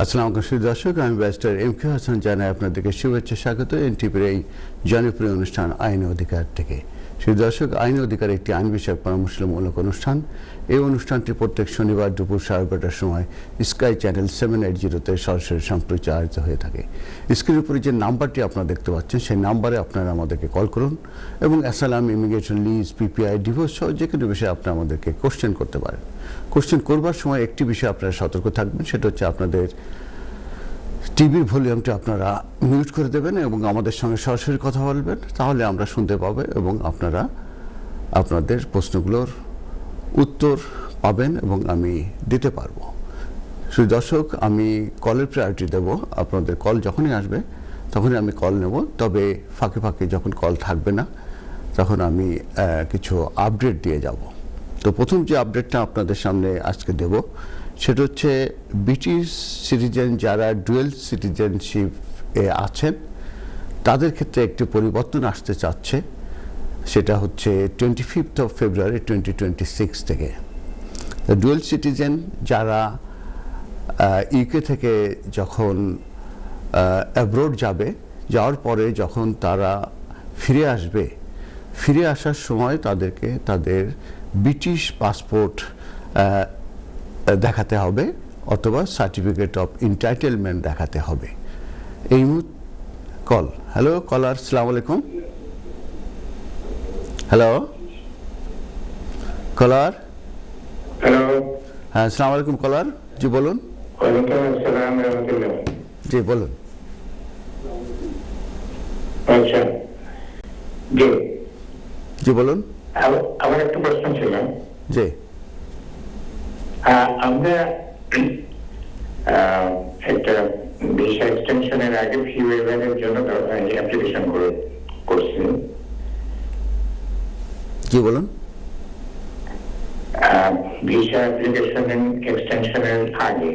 আসসালামু আলাইকুম দর্শক, আমি ব্যারিস্টার এম কে হাসান জানাই আপনাদেরকে শুভেচ্ছা স্বাগত এনটিভির এই জনপ্রিয় অনুষ্ঠান আইন অধিকার থেকে। দর্শক, আইন অধিকার একটি আইন বিষয়ক পরামর্শমূলক অনুষ্ঠান। এই অনুষ্ঠানটি প্রত্যেক শনিবার দুপুর 12:30টার সময় স্কাই চ্যানেল 780-তে সরাসরি সম্প্রচারিত হয়ে থাকে। স্ক্রিনের উপরে যে নাম্বারটি আপনারা দেখতে পাচ্ছেন সেই নাম্বারে আপনারা আমাদেরকে কল করুন এবং asylum, immigration, lease, PPI, divorce সহ যে কোনো বিষয়ে আপনারা আমাদেরকে কোশ্চেন করতে পারেন। কোশ্চেন করবার সময় একটি বিষয়ে আপনারা সতর্ক থাকবেন, সেটা হচ্ছে আপনাদের টিভির ভলিউমটা আপনারা মিউট করে দেবেন এবং আমাদের সঙ্গে সরাসরি কথা বলবেন, তাহলে আমরা শুনতে পাবো এবং আপনারা আপনাদের প্রশ্নগুলোর উত্তর পাবেন এবং আমি দিতে পারবো। শুধু দর্শক, আমি কলের প্রায়োরিটি দেব। আপনাদের কল যখনই আসবে তখনই আমি কল নেব, তবে ফাঁকে ফাঁকে যখন কল থাকবে না তখন আমি কিছু আপডেট দিয়ে যাব। তো প্রথম যে আপডেটটা আপনাদের সামনে আজকে দেব সেটা হচ্ছে ব্রিটিশ সিটিজেন যারা ডুয়েল সিটিজেনশিপ এ আছেন তাদের ক্ষেত্রে একটি পরিবর্তন আসতে চাচ্ছে। সেটা হচ্ছে 25 ফেব্রুয়ারি 2026 থেকে ডুয়েল সিটিজেন যারা ইউকে থেকে যখন অ্যাব্রোড যাওয়ার পরে যখন তারা ফিরে আসবে, ফিরে আসার সময় তাদেরকে তাদের ব্রিটিশ পাসপোর্ট দেখাতে হবে অথবা সার্টিফিকেট অফ এন্টাইটেলমেন্ট দেখাতে হবে। এই কল। হ্যালো কলার, আসসালামু আলাইকুম। হ্যালো কলার। হ্যালো, হ্যাঁ, আসসালামু আলাইকুম কলার, জি বলুন। ওয়ালাইকুম আসসালাম রাহমাতুল্লাহ। জি বলুন। আচ্ছা, জি জি বলুন। আমার একটা প্রশ্ন ছিল। জি, আমরা একটা ভিসা এক্সটেনশনের আগে ফি ওয়েভারের জন্য অ্যাপ্লিকেশন করছি। জি বলুন। ভিসা অ্যাপ্লিকেশন এক্সটেনশনের আগে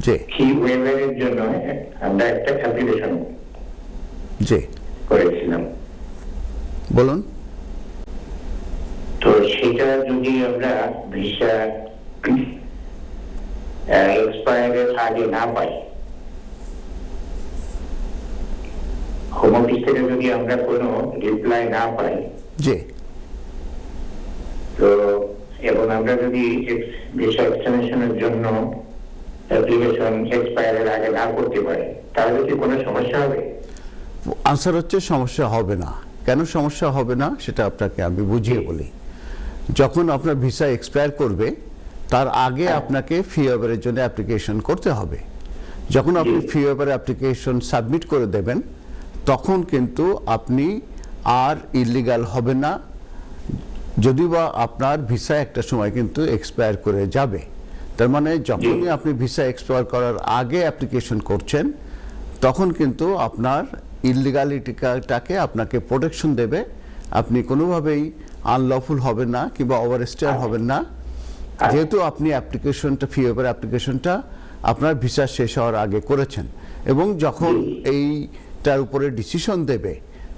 জি ফি ওয়েভারের জন্য আমরা একটা অ্যাপ্লিকেশন জি করেছিলাম। বলুন। তো সেটা যদি আমরা ভিসা এক্সপায়ারের আগে না পাই, হোম অফিস থেকে যদি আমরা কোনো রিপ্লাই না পাই, জি তো এবং আমরা যদি ভিসা এক্সটেনশনের জন্য অ্যাপ্লিকেশন এক্সপায়ারের আগে না করতে পারি, তাহলে কি কোনো সমস্যা হবে? আনসার হচ্ছে সমস্যা হবে না। কেন সমস্যা হবে না সেটা আপনাকে আমি বুঝিয়ে বলি। যখন আপনার ভিসা এক্সপায়ার করবে তার আগে আপনাকে ফি ওয়েভারের জন্য অ্যাপ্লিকেশন করতে হবে। যখন আপনি ফি ওয়েভার অ্যাপ্লিকেশন সাবমিট করে দেবেন তখন কিন্তু আপনি আর ইলিগাল হবে না, যদিও বা আপনার ভিসা একটা সময় কিন্তু এক্সপায়ার করে যাবে। তার মানে যখনই আপনি ভিসা এক্সপায়ার করার আগে অ্যাপ্লিকেশন করছেন তখন কিন্তু আপনার ইলিগালিটিটাকে আপনাকে প্রোটেকশন দেবে। আপনি কোনোভাবেই আনলফুল হবেন না কিংবা ওভারস্টেয়ার হবেন না, যেহেতু আপনি অ্যাপ্লিকেশনটা ফি ওয়েভার অ্যাপ্লিকেশনটা আপনার ভিসা শেষ হওয়ার আগে করেছেন। এবং যখন এইটার উপরে ডিসিশন দেবে,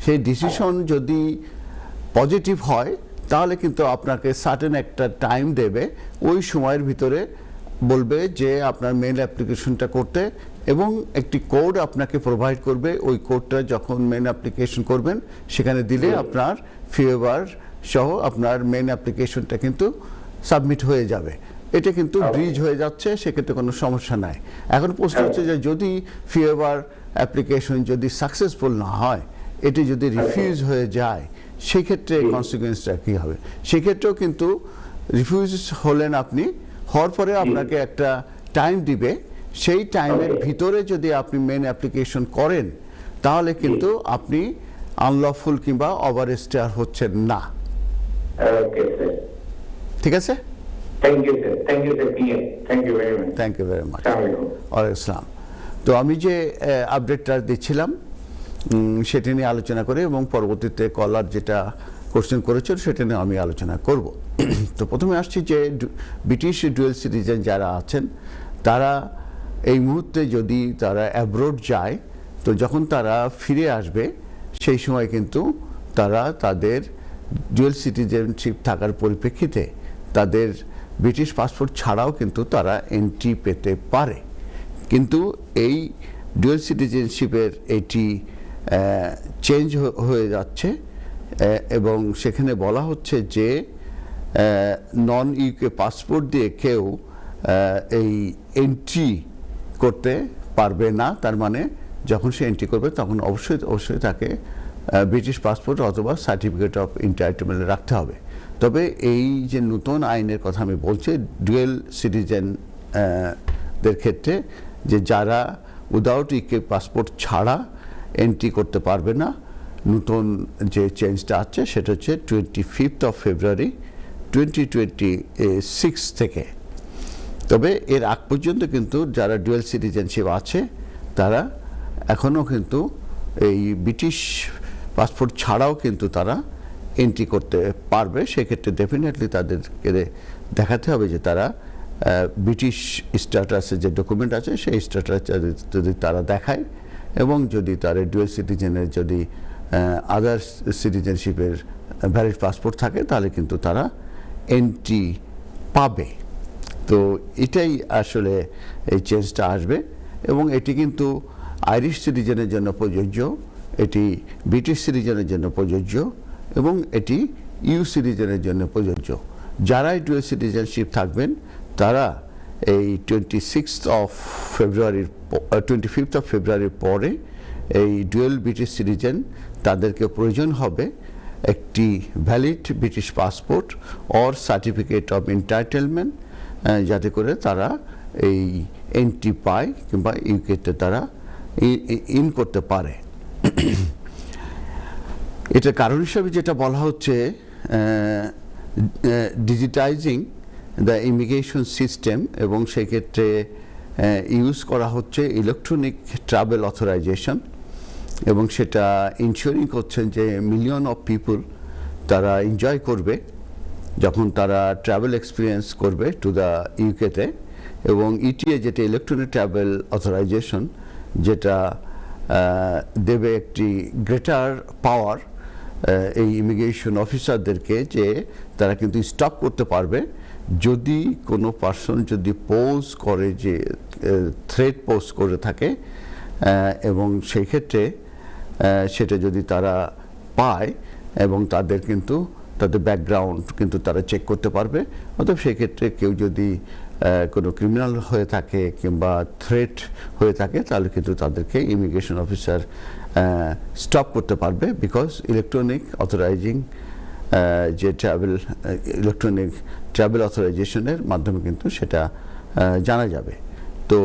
সেই ডিসিশন যদি পজিটিভ হয় তাহলে কিন্তু আপনাকে সার্টেন একটা টাইম দেবে, ওই সময়ের ভিতরে বলবে যে আপনার মেইল অ্যাপ্লিকেশনটা করতে এবং একটি কোড আপনাকে প্রোভাইড করবে। ওই কোডটা যখন মেইন অ্যাপ্লিকেশন করবেন সেখানে দিলে আপনার ফি ওয়েভার সহ আপনার মেইন অ্যাপ্লিকেশনটা কিন্তু সাবমিট হয়ে যাবে। এটা কিন্তু ব্রিজ হয়ে যাচ্ছে, সেক্ষেত্রে কোনো সমস্যা নাই। এখন প্রশ্ন হচ্ছে যে যদি ফি ওয়েভার অ্যাপ্লিকেশন যদি সাকসেসফুল না হয়, এটি যদি রিফিউজ হয়ে যায়, সেক্ষেত্রে কনসিকুয়েন্সটা কী হবে? সেক্ষেত্রেও কিন্তু রিফিউজ হলেন আপনি, হওয়ার পরে আপনাকে একটা টাইম দিবে, সেই টাইমের ভিতরে যদি আপনি মেন অ্যাপ্লিকেশন করেন তাহলে কিন্তু আপনি আনলফুল কিংবা ওভারস্টেয়ার হচ্ছেন না। ওকে স্যার, ঠিক আছে? Thank you sir, thank you sir, thank you very much. Thank you very much. আসসালামু আলাইকুম। ওয়ালাইকুম আসসালাম। তো আমি যে আপডেটটা দিচ্ছিলাম সেটি নিয়ে আলোচনা করে এবং পরবর্তীতে কলার যেটা কোশ্চেন করেছিল সেটা নিয়ে আমি আলোচনা করব। তো প্রথমে আসছি যে ব্রিটিশ ডুয়েল সিটিজেন যারা আছেন তারা এই মুহূর্তে যদি তারা অ্যাব্রোড যায়, তো যখন তারা ফিরে আসবে সেই সময় কিন্তু তারা তাদের ডুয়েল সিটিজেনশিপ থাকার পরিপ্রেক্ষিতে তাদের ব্রিটিশ পাসপোর্ট ছাড়াও কিন্তু তারা এন্ট্রি পেতে পারে। কিন্তু এই ডুয়াল সিটিজেনশিপের এটি চেঞ্জ হয়ে যাচ্ছে এবং সেখানে বলা হচ্ছে যে নন ইউকে পাসপোর্ট দিয়ে কেউ এই এন্ট্রি করতে পারবে না। তার মানে যখন সে এন্ট্রি করবে তখন অবশ্যই তাকে ব্রিটিশ পাসপোর্ট অথবা সার্টিফিকেট অফ এন্টাইটেলমেন্ট রাখতে হবে। তবে এই যে নতুন আইনের কথা আমি বলছি, ডুয়েল সিটিজেনদের ক্ষেত্রে যে যারা উইদাউট ইউকে পাসপোর্ট ছাড়া এন্ট্রি করতে পারবে না, নতুন যে চেঞ্জটা আছে সেটা হচ্ছে 25 ফেব্রুয়ারি 2026 থেকে। তবে এর আগ পর্যন্ত কিন্তু যারা ডুয়েল সিটিজেনশিপ আছে তারা এখনও কিন্তু এই ব্রিটিশ পাসপোর্ট ছাড়াও কিন্তু তারা এন্ট্রি করতে পারবে। সেক্ষেত্রে ডেফিনেটলি তাদেরকে দেখাতে হবে যে তারা ব্রিটিশ স্ট্যাটাসের যে ডকুমেন্ট আছে সেই স্ট্যাটাস যদি তারা দেখায় এবং যদি তার ডুয়েল সিটিজেনের যদি আদার সিটিজেনশিপের ভ্যালিড পাসপোর্ট থাকে তাহলে কিন্তু তারা এন্ট্রি পাবে। তো এটাই আসলে এই চেঞ্জটা আসবে এবং এটি কিন্তু আইরিশ সিটিজেনের জন্য প্রযোজ্য, এটি ব্রিটিশ সিটিজেনের জন্য প্রযোজ্য এবং এটি ইউ সিটিজেনের জন্য প্রযোজ্য। যারাই ডুয়েল সিটিজেনশিপ থাকবেন তারা এই 25 ফেব্রুয়ারির পরে এই ডুয়েল ব্রিটিশ সিটিজেন তাদেরকে প্রয়োজন হবে একটি valid British passport or certificate of entitlement, যাতে করে তারা এই এন্ট্রি পায় কিংবা ইউকেতে তারা ইন করতে পারে। এটার কারণ হিসাবে যেটা বলা হচ্ছে ডিজিটাইজিং দ্য ইমিগ্রেশন সিস্টেম, এবং সেক্ষেত্রে ইউজ করা হচ্ছে ইলেকট্রনিক ট্রাভেল অথরাইজেশন, এবং সেটা ইনশিওরিং করছেন যে মিলিয়ন অফ পিপল তারা এনজয় করবে যখন তারা ট্রাভেল এক্সপিরিয়েন্স করবে টু দ্য ইউকেতে। এবং ইটিএ যেটা ইলেকট্রনিক ট্রাভেল অথরাইজেশন, যেটা দেবে একটি গ্রেটার পাওয়ার এই ইমিগ্রেশন অফিসারদেরকে, যে তারা কিন্তু স্টপ করতে পারবে যদি কোনো পার্সন যদি পোজ করে, যে থ্রেট পোজ করে থাকে, এবং সেই ক্ষেত্রে সেটা যদি তারা পায় এবং তাদের কিন্তু তাদের ব্যাকগ্রাউন্ড কিন্তু তারা চেক করতে পারবে। অতএব সেই ক্ষেত্রে কেউ যদি কোনো ক্রিমিনাল হয়ে থাকে কিংবা থ্রেট হয়ে থাকে তাহলে কিন্তু তাদেরকে ইমিগ্রেশন অফিসার স্টপ করতে পারবে, বিকজ ইলেকট্রনিক অথরাইজিং যে ইলেকট্রনিক ট্রাভেল অথরাইজেশনের মাধ্যমে কিন্তু সেটা জানা যাবে। তো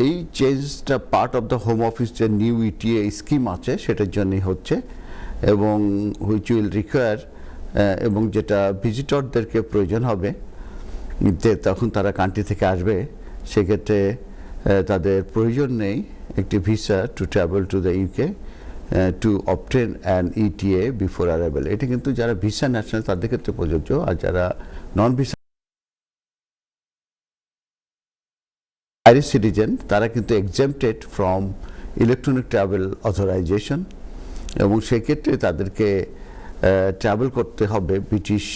এই চেঞ্জটা part of the home office যে নিউ ইটিএ স্কিম আছে সেটার জন্যই হচ্ছে, এবং হুইচ উইল রিকোয়ার, এবং যেটা ভিজিটরদেরকে প্রয়োজন হবে যে তখন তারা কান্ট্রি থেকে আসবে, সেক্ষেত্রে তাদের প্রয়োজন নেই একটি visa to travel to the UK to obtain an ETA before arrival. এটা কিন্তু যারা ভিসা ন্যাশনাল তাদের ক্ষেত্রে প্রযোজ্য, আর যারা নন ভিসা আইরিশ সিটিজেন তারা কিন্তু exempted from electronic travel authorisation, এবং সেক্ষেত্রে তাদেরকে ট্রাভেল করতে হবে ব্রিটিশ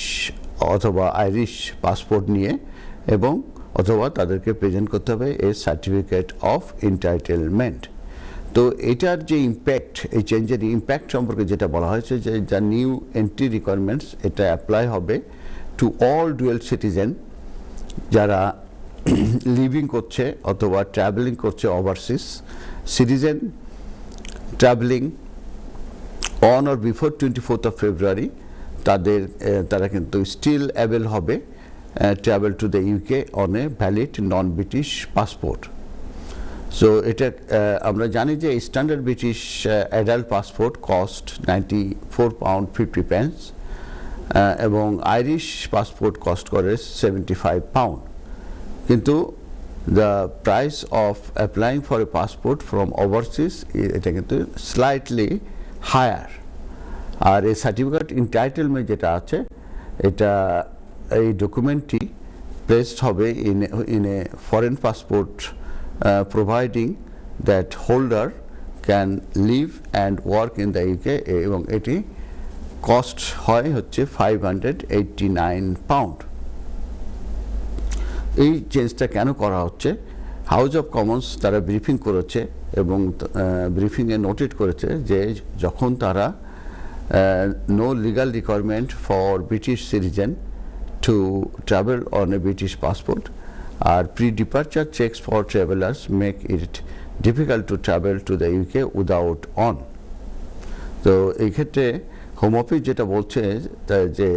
অথবা আইরিশ পাসপোর্ট নিয়ে, এবং অথবা তাদেরকে প্রেজেন্ট করতে হবে এ সার্টিফিকেট অফ এন্টাইটেলমেন্ট। তো এটার যে ইম্প্যাক্ট, এই চেঞ্জের ইম্প্যাক্ট সম্পর্কে যেটা বলা হয়েছে যে যা নিউ এন্ট্রি রিকোয়ারমেন্টস, এটা অ্যাপ্লাই হবে টু অল ডুয়েল সিটিজেন যারা লিভিং করছে অথবা ট্রাভেলিং করছে overseas, citizen travelling on or before 24 ফেব্রুয়ারি, তারা কিন্তু স্টিল অ্যাভেল হবে travel to the UK on a valid non British passport. So এটা আমরা জানি যে standard British adult passport cost £94.50, এবং আইরিশ পাসপোর্ট কস্ট করে £75। কিন্তু the price of applying for a passport from overseas এটা কিন্তু স্লাইটলি হায়ার। আর এই সার্টিফিকেট এন্টাইটেলমেন্ট যেটা আছে, এটা এই ডকুমেন্টটি প্লেসড হবে in a foreign passport providing that holder can live and work in the UK, এবং এটি কস্ট হয় হচ্ছে £589। এই চেঞ্জটা কেন করা হচ্ছে? হাউস অফ কমন্স তারা ব্রিফিং করেছে এবং ব্রিফিংয়ে নোটেড করেছে যে যখন তারা no legal requirement for British citizen to travel on a British passport or pre-departure checks for travelers make it difficult to travel to the UK without on. তো এই ক্ষেত্রে হোম অফিস যেটা বলছে যে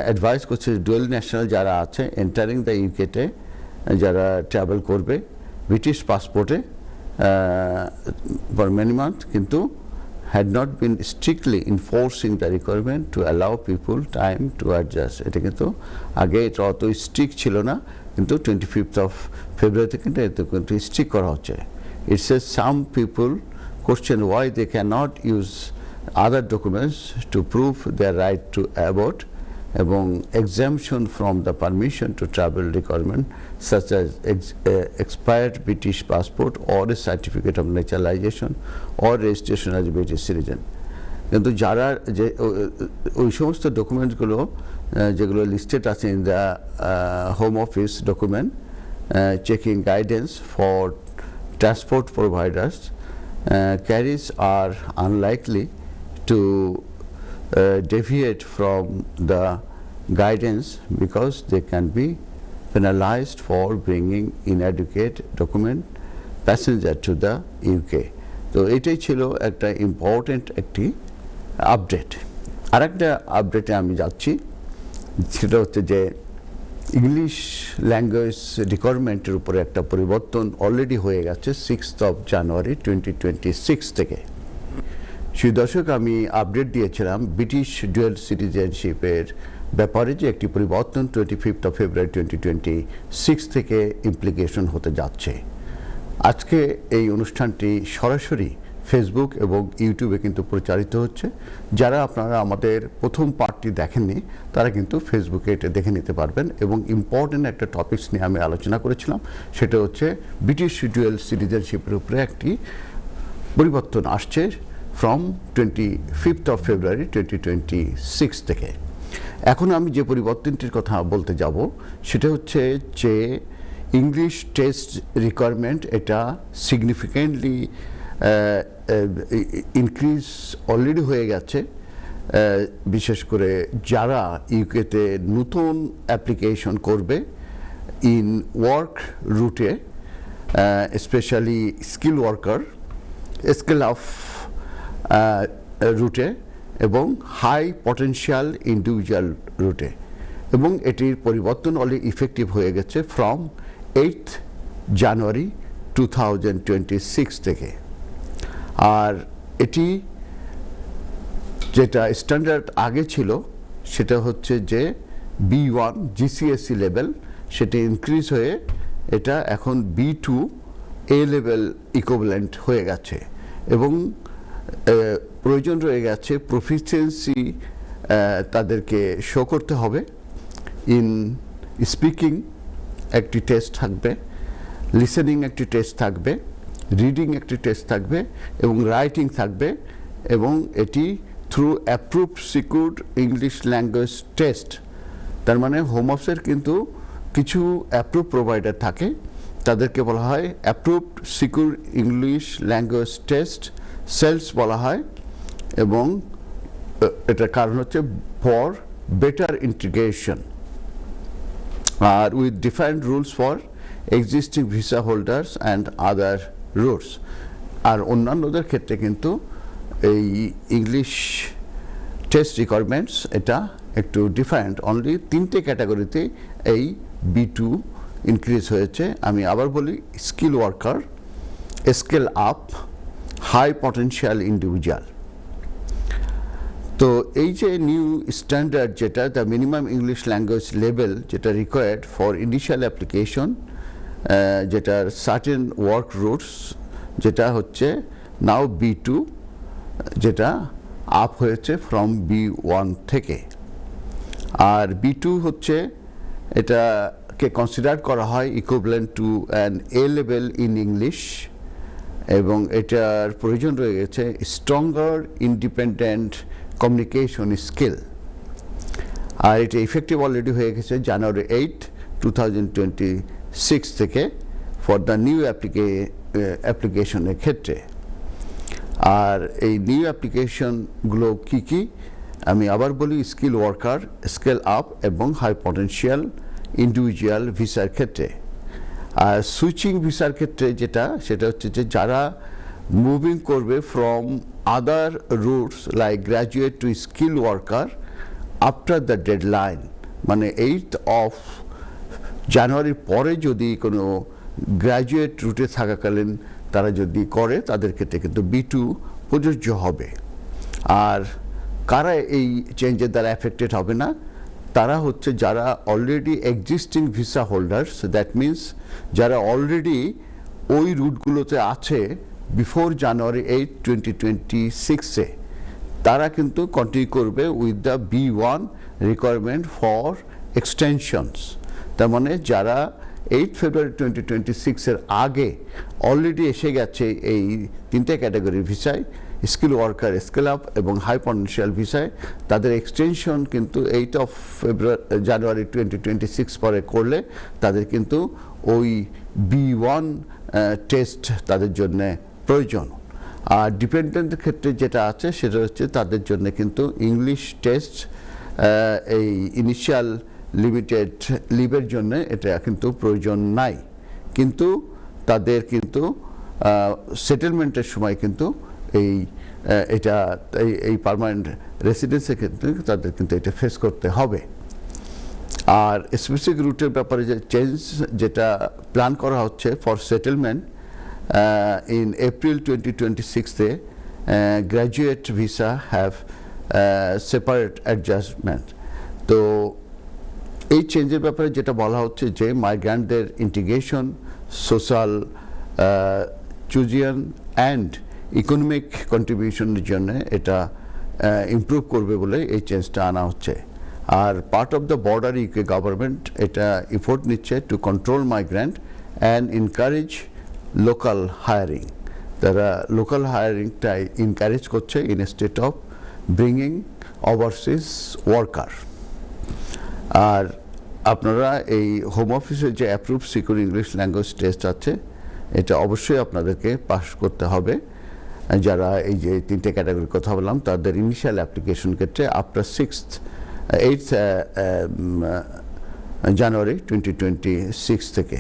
অ্যাডভাইস করছে ডুয়েল ন্যাশনাল যারা আছে entering the ইউকেতে যারা ট্রাভেল করবে ব্রিটিশ পাসপোর্টে ফর মেনি মান্থ কিন্তু had not been strictly enforcing the requirement to allow people time to adjust. এটা কিন্তু আগে এটা অত স্ট্রিক্ট ছিল না, কিন্তু 25th of February থেকে এটা কিন্তু স্ট্রিক্ট করা হচ্ছে। It says some people question why they cannot use other documents to prove their right to abort এবং exemption from the permission to travel requirement such as expired British passport or a certificate of naturalization or registration as a British citizen. কিন্তু যারা যে ওই সমস্ত ডকুমেন্টগুলো যেগুলো listed আছে in the home office document checking guidance for transport providers carriers are unlikely to deviate from the guidance because they can be penalized for bringing inadequate document passenger to the UK. তো এটাই ছিল একটা important একটি update. আরেকটা আপডেটে আমি যাচ্ছি, সেটা হচ্ছে যে ইংলিশ ল্যাঙ্গুয়েজ রিকোয়ারমেন্টের উপরে একটা পরিবর্তন অলরেডি হয়ে গেছে 6th of January 2026 থেকে। সেই দশক আমি আপডেট দিয়েছিলাম ব্রিটিশ ডুয়েল সিটিজেনশিপের ব্যাপারে যে একটি পরিবর্তন 25th of February 2026 থেকে ইমপ্লিকেশন হতে যাচ্ছে। আজকে এই অনুষ্ঠানটি সরাসরি ফেসবুক এবং ইউটিউবে কিন্তু প্রচারিত হচ্ছে। যারা আপনারা আমাদের প্রথম পার্টটি দেখেননি তারা কিন্তু ফেসবুকে এটা দেখে নিতে পারবেন এবং ইম্পর্টেন্ট একটা টপিকস নিয়ে আমি আলোচনা করেছিলাম, সেটা হচ্ছে ব্রিটিশ ডুয়েল সিটিজেনশিপের উপরে একটি পরিবর্তন আসছে ফ্রম 25th of February 2026 থেকে। এখন আমি যে পরিবর্তনটির কথা বলতে যাব সেটা হচ্ছে যে ইংলিশ টেস্ট রিকোয়ারমেন্ট এটা সিগনিফিকেন্টলি ইনক্রিজ অলরেডি হয়ে গেছে, বিশেষ করে যারা ইউকেতে নতুন অ্যাপ্লিকেশন করবে ইন ওয়ার্ক রুটে, specially skill worker, skill of রুটে এবং হাই পটেনশিয়াল ইন্ডিভিজুয়াল রুটে, এবং এটির পরিবর্তন অলরেডি ইফেক্টিভ হয়ে গেছে ফ্রম 8th January 2026 থেকে। আর এটি যেটা স্ট্যান্ডার্ড আগে ছিল সেটা হচ্ছে যে B1 GCSE লেভেল, সেটা ইনক্রিজ হয়ে এটা এখন B2 A লেভেল ইকুইভ্যালেন্ট হয়ে গেছে এবং প্রয়োজন রয়ে গেছে প্রফিসিয়েন্সি তাদেরকে শো করতে হবে। ইন স্পিকিং একটি টেস্ট থাকবে, লিসেনিং একটি টেস্ট থাকবে, রিডিং একটি টেস্ট থাকবে এবং রাইটিং থাকবে, এবং এটি through approved secured English language test. তার মানে হোম অফিসের কিন্তু কিছু অ্যাপ্রুভ প্রোভাইডার থাকে, তাদেরকে বলা হয় approved secure English language test cells বলা হয়, এবং এটার কারণ হচ্ছে ফর বেটার ইন্টিগ্রেশন আর with different rules for existing visa holders and other rules. আর অন্যান্যদের ক্ষেত্রে কিন্তু এই ইংলিশ টেস্ট রিকোয়ারমেন্টস এটা একটু ডিফারেন্ট, অনলি 3টে ক্যাটাগরিতে এই B2 ইনক্রিজ হয়েছে। আমি আবার বলি, skill worker, scale up, high potential individual. তো এই যে নিউ স্ট্যান্ডার্ড যেটা the minimum English language level যেটা রিকোয়ার্ড ফর ইনিশিয়াল অ্যাপ্লিকেশন, যেটার সার্টেন ওয়ার্ক রুটস, যেটা হচ্ছে নাও B2, যেটা আপ হয়েছে ফ্রম B1 থেকে। আর B2 হচ্ছে এটাকে কনসিডার করা হয় equivalent to an A level in English, এবং এটার প্রয়োজন রয়ে গেছে স্ট্রঙ্গার ইন্ডিপেন্ডেন্ট কমিউনিকেশন স্কিল। আর এটা ইফেক্টিভ অলরেডি হয়ে গেছে January 8, 2026 থেকে ফর দ্য নিউ অ্যাপ্লিকেশনের ক্ষেত্রে। আর এই নিউ অ্যাপ্লিকেশনগুলো কি কি আমি আবার বলি, স্কিল ওয়ার্কার, স্কেল আপ এবং হাই পটেনশিয়াল ইন্ডিভিজুয়াল ভিসার ক্ষেত্রে। আর সুইচিং ভিসার ক্ষেত্রে সেটা হচ্ছে যে যারা মুভিং করবে from other roots like graduate to skill worker after the deadline, মানে 8th অফ জানুয়ারির পরে যদি কোনো গ্র্যাজুয়েট রুটে থাকাকালীন তারা যদি করে, তাদের ক্ষেত্রে কিন্তু B2 প্রযোজ্য হবে। আর কারা এই চেঞ্জের দ্বারা এফেক্টেড হবে না, তারা হচ্ছে যারা already existing visa holders, that means যারা অলরেডি ওই রুটগুলোতে আছে বিফোর জানুয়ারি 8, 2026-এ, তারা কিন্তু কন্টিনিউ করবে with the B1 requirement for extensions. তার মানে যারা 8 ফেব্রুয়ারি 2026-এর আগে অলরেডি এসে গেছে এই 3টে ক্যাটাগরির ভিসায়, স্কিল ওয়ার্কার, স্কেল আপ এবং হাই পটেনশিয়াল ভিসায়, তাদের এক্সটেনশন কিন্তু 8 অফ জানুয়ারি 2026 পরে করলে তাদের কিন্তু ওই B1 টেস্ট তাদের জন্য প্রয়োজন। আর ডিপেন্ডেন্টের ক্ষেত্রে যেটা আছে সেটা হচ্ছে তাদের জন্য কিন্তু ইংলিশ টেস্ট এই ইনিশিয়াল লিমিটেড লিভের জন্য এটা কিন্তু প্রয়োজন নাই, কিন্তু তাদের কিন্তু সেটেলমেন্টের সময় কিন্তু এই পার্মানেন্ট রেসিডেন্সের ক্ষেত্রে তাদের কিন্তু এটা ফেস করতে হবে। আর স্পেসিফিক রুটের ব্যাপারে যে চেঞ্জ যেটা প্ল্যান করা হচ্ছে ফর সেটেলমেন্ট ইন এপ্রিল 2026-এ, graduate visa have separate adjustment. তো এই চেঞ্জের ব্যাপারে যেটা বলা হচ্ছে যে মাইগ্রান্টদের integration, social cohesion and economic কন্ট্রিবিউশনের জন্য এটা ইমপ্রুভ করবে বলে এই চেঞ্জটা আনা হচ্ছে। আর part of the border UK government এটা এফোর্ট নিচ্ছে to control migrant and encourage local hiring. তারা লোকাল হায়ারিংটাই এনকারেজ করছে instead of bringing overseas worker. আর আপনারা এই হোম অফিসের যে approve secure English language test আছে, এটা অবশ্যই আপনাদেরকে পাস করতে হবে। যারা এই যে 3টে ক্যাটাগরির কথা বললাম তাদের ইনিশিয়াল অ্যাপ্লিকেশন ক্ষেত্রে আফটার 8th জানুয়ারি 2026 থেকে।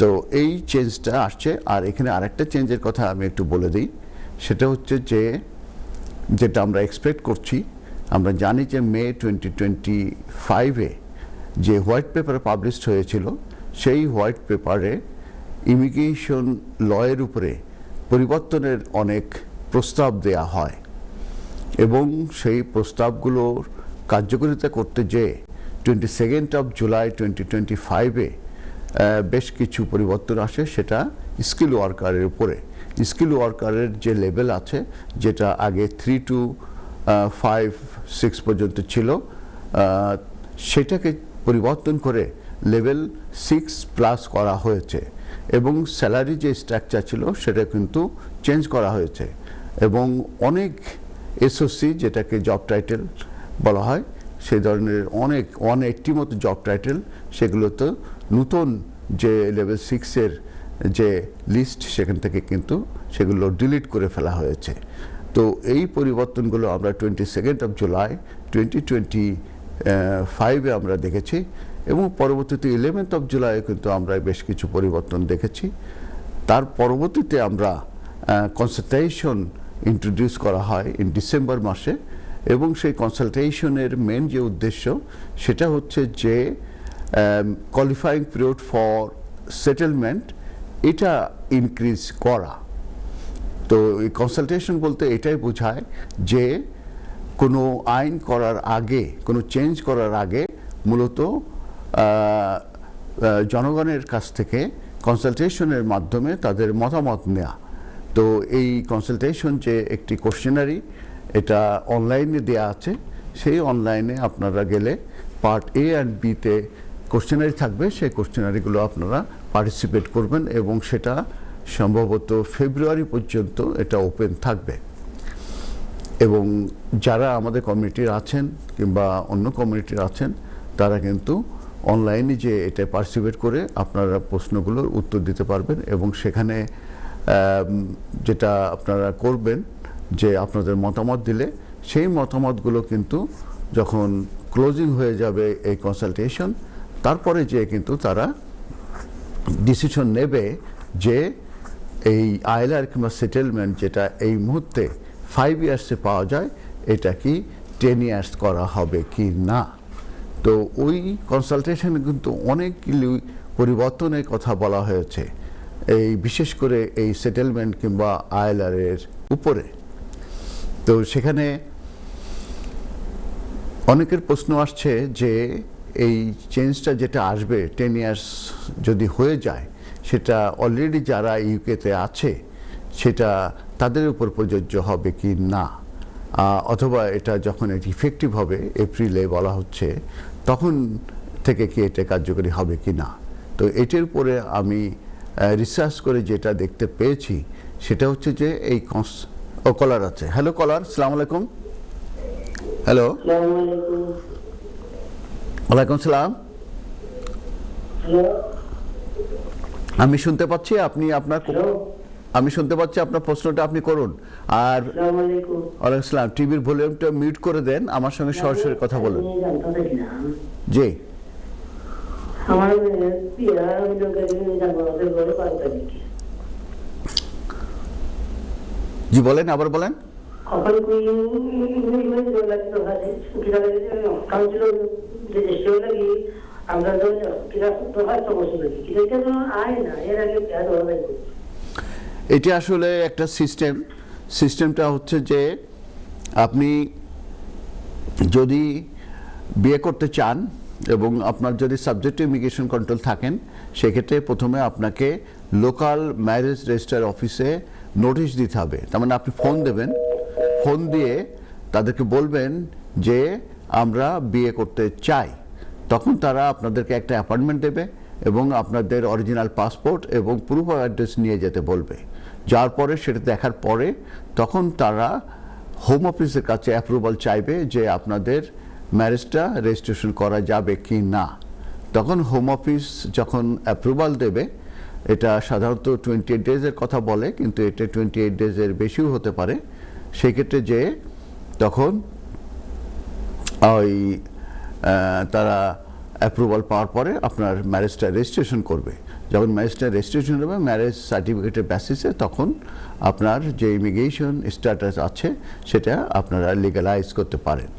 তো এই চেঞ্জটা আসছে। আর এখানে আরেকটা চেঞ্জের কথা আমি একটু বলে দিই, সেটা হচ্ছে যেটা আমরা এক্সপেক্ট করছি, আমরা জানি যে মে 2025-এ যে হোয়াইট পেপার পাবলিশড হয়েছিল, সেই হোয়াইট পেপারে ইমিগ্রেশন লয়ের উপরে পরিবর্তনের অনেক প্রস্তাব দেয়া হয় এবং সেই প্রস্তাবগুলোর কার্যকারিতা করতে যে 22 অফ জুলাই 2025-এ বেশ কিছু পরিবর্তন আসে, সেটা স্কিল ওয়ার্কারের উপরে। স্কিল ওয়ার্কারের যে লেভেল আছে, যেটা আগে 3 to 5, 6 পর্যন্ত ছিল, সেটাকে পরিবর্তন করে লেভেল 6+ করা হয়েছে এবং স্যালারি যে স্ট্রাকচার ছিল সেটা কিন্তু চেঞ্জ করা হয়েছে এবং অনেক এসওসি, যেটাকে জব টাইটেল বলা হয়, সেই ধরনের অনেক 180 মতো জব টাইটেল, সেগুলো তো নতুন যে লেভেল 6-এর যে লিস্ট সেখান থেকে কিন্তু সেগুলো ডিলিট করে ফেলা হয়েছে। তো এই পরিবর্তনগুলো আমরা 22 অফ জুলাই 2025-এ আমরা দেখেছি এবং পরবর্তীতে 11 অফ জুলাই কিন্তু আমরা বেশ কিছু পরিবর্তন দেখেছি। তার পরবর্তীতে আমরা কনসালটেশন ইন্ট্রোডিউস করা হয় ডিসেম্বর মাসে এবং সেই কনসালটেশনের মেন যে উদ্দেশ্য সেটা হচ্ছে যে কোয়ালিফাইং পিরিয়ড ফর সেটেলমেন্ট এটা ইনক্রিজ করা। তো এই কনসালটেশন বলতে এটাই বোঝায় যে কোনো আইন করার আগে, কোনো চেঞ্জ করার আগে মূলত জনগণের কাছ থেকে কনসালটেশনের মাধ্যমে তাদের মতামত নেওয়া। তো এই কনসালটেশন যে একটি কোশ্চেনারি, এটা অনলাইনে দেয়া আছে, সেই অনলাইনে আপনারা গেলে পার্ট A and B-তে কোশ্চেনারি থাকবে, সেই কোশ্চেনারিগুলো আপনারা পার্টিসিপেট করবেন এবং সেটা সম্ভবত ফেব্রুয়ারি পর্যন্ত এটা ওপেন থাকবে। এবং যারা আমাদের কমিউনিটির আছেন কিংবা অন্য কমিউনিটির আছেন, তারা কিন্তু অনলাইনে যে এটা পার্টিসিপেট করে আপনারা প্রশ্নগুলোর উত্তর দিতে পারবেন এবং সেখানে যেটা আপনারা করবেন যে আপনাদের মতামত দিলে সেই মতামতগুলো কিন্তু যখন ক্লোজিং হয়ে যাবে এই কনসালটেশন তারপরে যে কিন্তু তারা ডিসিশন নেবে যে এই আইএলআর কিংবা সেটেলমেন্ট যেটা এই মুহূর্তে 5 ইয়ার্সে পাওয়া যায় এটা কি 10 ইয়ার্স করা হবে কি না। তো ওই কনসালটেশনে কিন্তু অনেকগুলি পরিবর্তনের কথা বলা হয়েছে এই বিশেষ করে এই সেটেলমেন্ট কিংবা আইএলআর এর উপরে। তো সেখানে অনেকের প্রশ্ন আসছে যে এই চেঞ্জটা যেটা আসবে 10 ইয়ার্স যদি হয়ে যায় সেটা অলরেডি যারা ইউকেতে আছে সেটা তাদের উপর প্রযোজ্য হবে কি না, অথবা এটা যখন এটি ইফেক্টিভ হবে এপ্রিলে বলা হচ্ছে তখন থেকে কি এটা কার্যকরী হবে কি না। তো এটার উপরে আমি রিসার্চ করে যেটা দেখতে পেয়েছি সেটা হচ্ছে যে এই কলার আছে। হ্যালো কলার, আসসালামু আলাইকুম। হ্যালো, ওয়ালাইকুম সালাম। আমি শুনতে পাচ্ছি, আমি শুনতে পাচ্ছি আপনার প্রশ্নটা আপনি করুন। আর ওয়ালাইকুম সালাম, টিভির ভলিউমটা মিউট করে দেন, আমার সঙ্গে সরাসরি কথা বলুন। জি জি বলেন, আবার বলেন। এটি আসলে একটা সিস্টেমটা হচ্ছে যে আপনি যদি বিয়ে করতে চান এবং আপনার যদি সাবজেক্ট ইমিগ্রেশন কন্ট্রোল থাকেন সেক্ষেত্রে প্রথমে আপনাকে লোকাল ম্যারেজ রেজিস্ট্রার অফিসে নোটিশ দিতে হবে। তার মানে আপনি ফোন দেবেন, ফোন দিয়ে তাদেরকে বলবেন যে আমরা বিয়ে করতে চাই, তখন তারা আপনাদেরকে একটা অ্যাপয়েন্টমেন্ট দেবে এবং আপনাদের অরিজিনাল পাসপোর্ট এবং প্রুফ অফ অ্যাড্রেস নিয়ে যেতে বলবে। যার পরে সেটা দেখার পরে তখন তারা হোম অফিসের কাছে অ্যাপ্রুভাল চাইবে যে আপনাদের ম্যারেজটা রেজিস্ট্রেশন করা যাবে কি না। তখন হোম অফিস যখন অ্যাপ্রুভাল দেবে, এটা সাধারণত 28 ডেজের কথা বলে কিন্তু এটা 28 ডেজের বেশিও হতে পারে, সেক্ষেত্রে যে তখন ওই তারা অ্যাপ্রুভাল পাওয়ার পরে আপনার ম্যারেজটা রেজিস্ট্রেশন করবে। যখন ম্যারেজটা রেজিস্ট্রেশন হবে ম্যারেজ সার্টিফিকেটের বেসিসে তখন আপনার যে ইমিগ্রেশন স্ট্যাটাস আছে সেটা আপনারা লিগালাইজ করতে পারেন।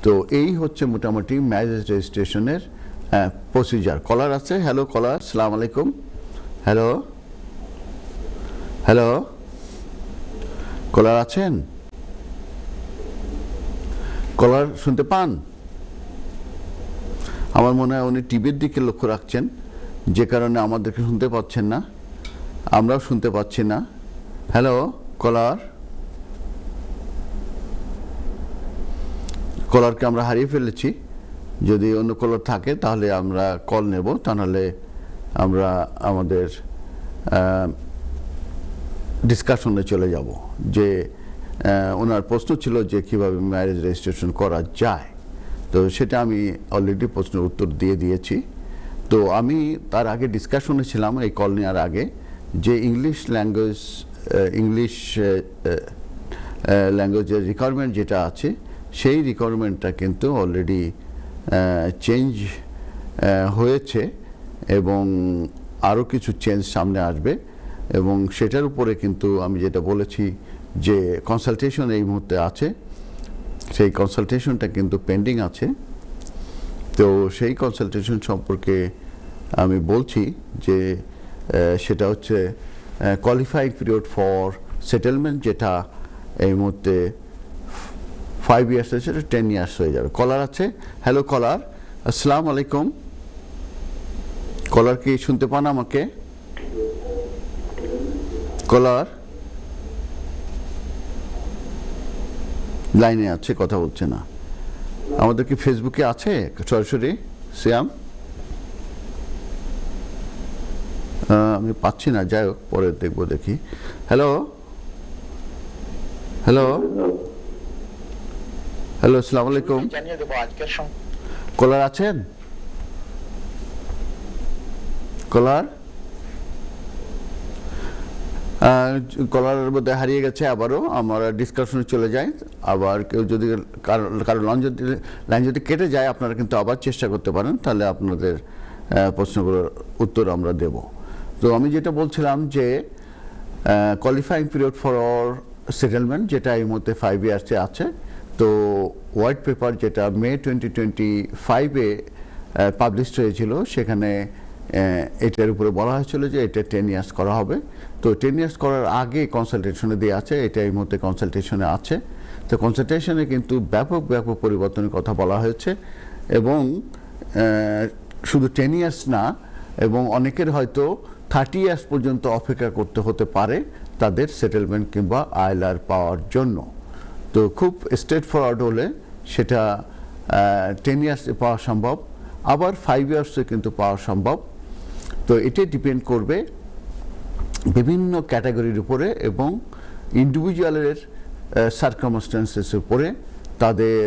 তো এই হচ্ছে মোটামুটি ম্যারেজ রেজিস্ট্রেশনের প্রসিজার। কলার আছে। হ্যালো কলার, আসসালামু আলাইকুম। হ্যালো হ্যালো, কলার আছেন? কলার শুনতে পান? আমার মনে হয় উনি টিভির দিকে লক্ষ্য রাখছেন যে কারণে আমাদেরকে শুনতে পাচ্ছেন না, আমরাও শুনতে পাচ্ছি না। হ্যালো কলার, কলারকে আমরা হারিয়ে ফেলেছি। যদি অন্য কলার থাকে তাহলে আমরা কল নেব, তা নাহলে আমরা আমাদের ডিসকাশনে চলে যাব। যে ওনার প্রশ্ন ছিল যে কিভাবে ম্যারেজ রেজিস্ট্রেশন করা যায়, তো সেটা আমি অলরেডি প্রশ্নের উত্তর দিয়ে দিয়েছি। তো আমি তার আগে ডিসকাশনে ছিলাম এই কল নেওয়ার আগে যে ইংলিশ ল্যাঙ্গুয়েজের রিকোয়ারমেন্ট যেটা আছে সেই রিকোয়ারমেন্টটা কিন্তু অলরেডি চেঞ্জ হয়েছে এবং আরও কিছু চেঞ্জ সামনে আসবে এবং সেটার উপরে কিন্তু আমি যেটা বলেছি যে কনসালটেশন এই মুহূর্তে আছে, সেই কনসালটেশনটা কিন্তু পেন্ডিং আছে। তো সেই কনসালটেশন সম্পর্কে আমি বলছি যে সেটা হচ্ছে কোয়ালিফাইং পিরিয়ড ফর সেটেলমেন্ট, যেটা এই মুহূর্তে 5 ইয়ার্স আছে, সেটা 10 ইয়ার্স হয়ে যাবে। কলার আছে। হ্যালো কলার, আসসালামু আলাইকুম। কলার কি শুনতে পান আমাকে? কলার লাইনে আছে, কথা বলছে না। আমাদের কি ফেসবুকে আছে সরাসরি সিয়াম? আমি পাচ্ছি না, যাই হোক পরে দেখবো, দেখি। হ্যালো হ্যালো হ্যালো, আসসালামু আলাইকুম। কলার আছেন? কলার কলারের মধ্যে হারিয়ে গেছে। আবারও আমরা ডিসকাশনে চলে যাই। আবার কেউ যদি কারো লাইন যদি কেটে যায়, আপনারা কিন্তু আবার চেষ্টা করতে পারেন, তাহলে আপনাদের প্রশ্নগুলোর উত্তর আমরা দেব। তো আমি যেটা বলছিলাম যে কোয়ালিফাইং পিরিয়ড ফর সেটেলমেন্ট, যেটা এই মুহূর্তে 5 ইয়ার্সে আছে। তো হোয়াইট পেপার যেটা মে 2025-এ পাবলিশ হয়েছিল, সেখানে এটার উপরে বলা হয়েছিল যে এটা 10 ইয়ার্স করা হবে। তো 10 ইয়ার্স করার আগে কনসালটেশনে দিয়ে আছে, এটা এই মুহূর্তে কনসালটেশনে আছে। তো কনসালটেশনে কিন্তু ব্যাপক পরিবর্তনের কথা বলা হয়েছে, এবং শুধু 10 ইয়ার্স না, এবং অনেকের হয়তো 30 ইয়ার্স পর্যন্ত অপেক্ষা করতে হতে পারে তাদের সেটেলমেন্ট কিংবা আইএলআর পাওয়ার জন্য। তো খুব স্ট্রেট ফরওয়ার্ড হলে সেটা 10 ইয়ার্সে পাওয়া সম্ভব, আবার 5 ইয়ার্সে কিন্তু পাওয়া সম্ভব। তো এটা ডিপেন্ড করবে বিভিন্ন ক্যাটাগরির উপরে এবং ইন্ডিভিজুয়ালের সার্কামস্ট্যান্সেসের উপরে, তাদের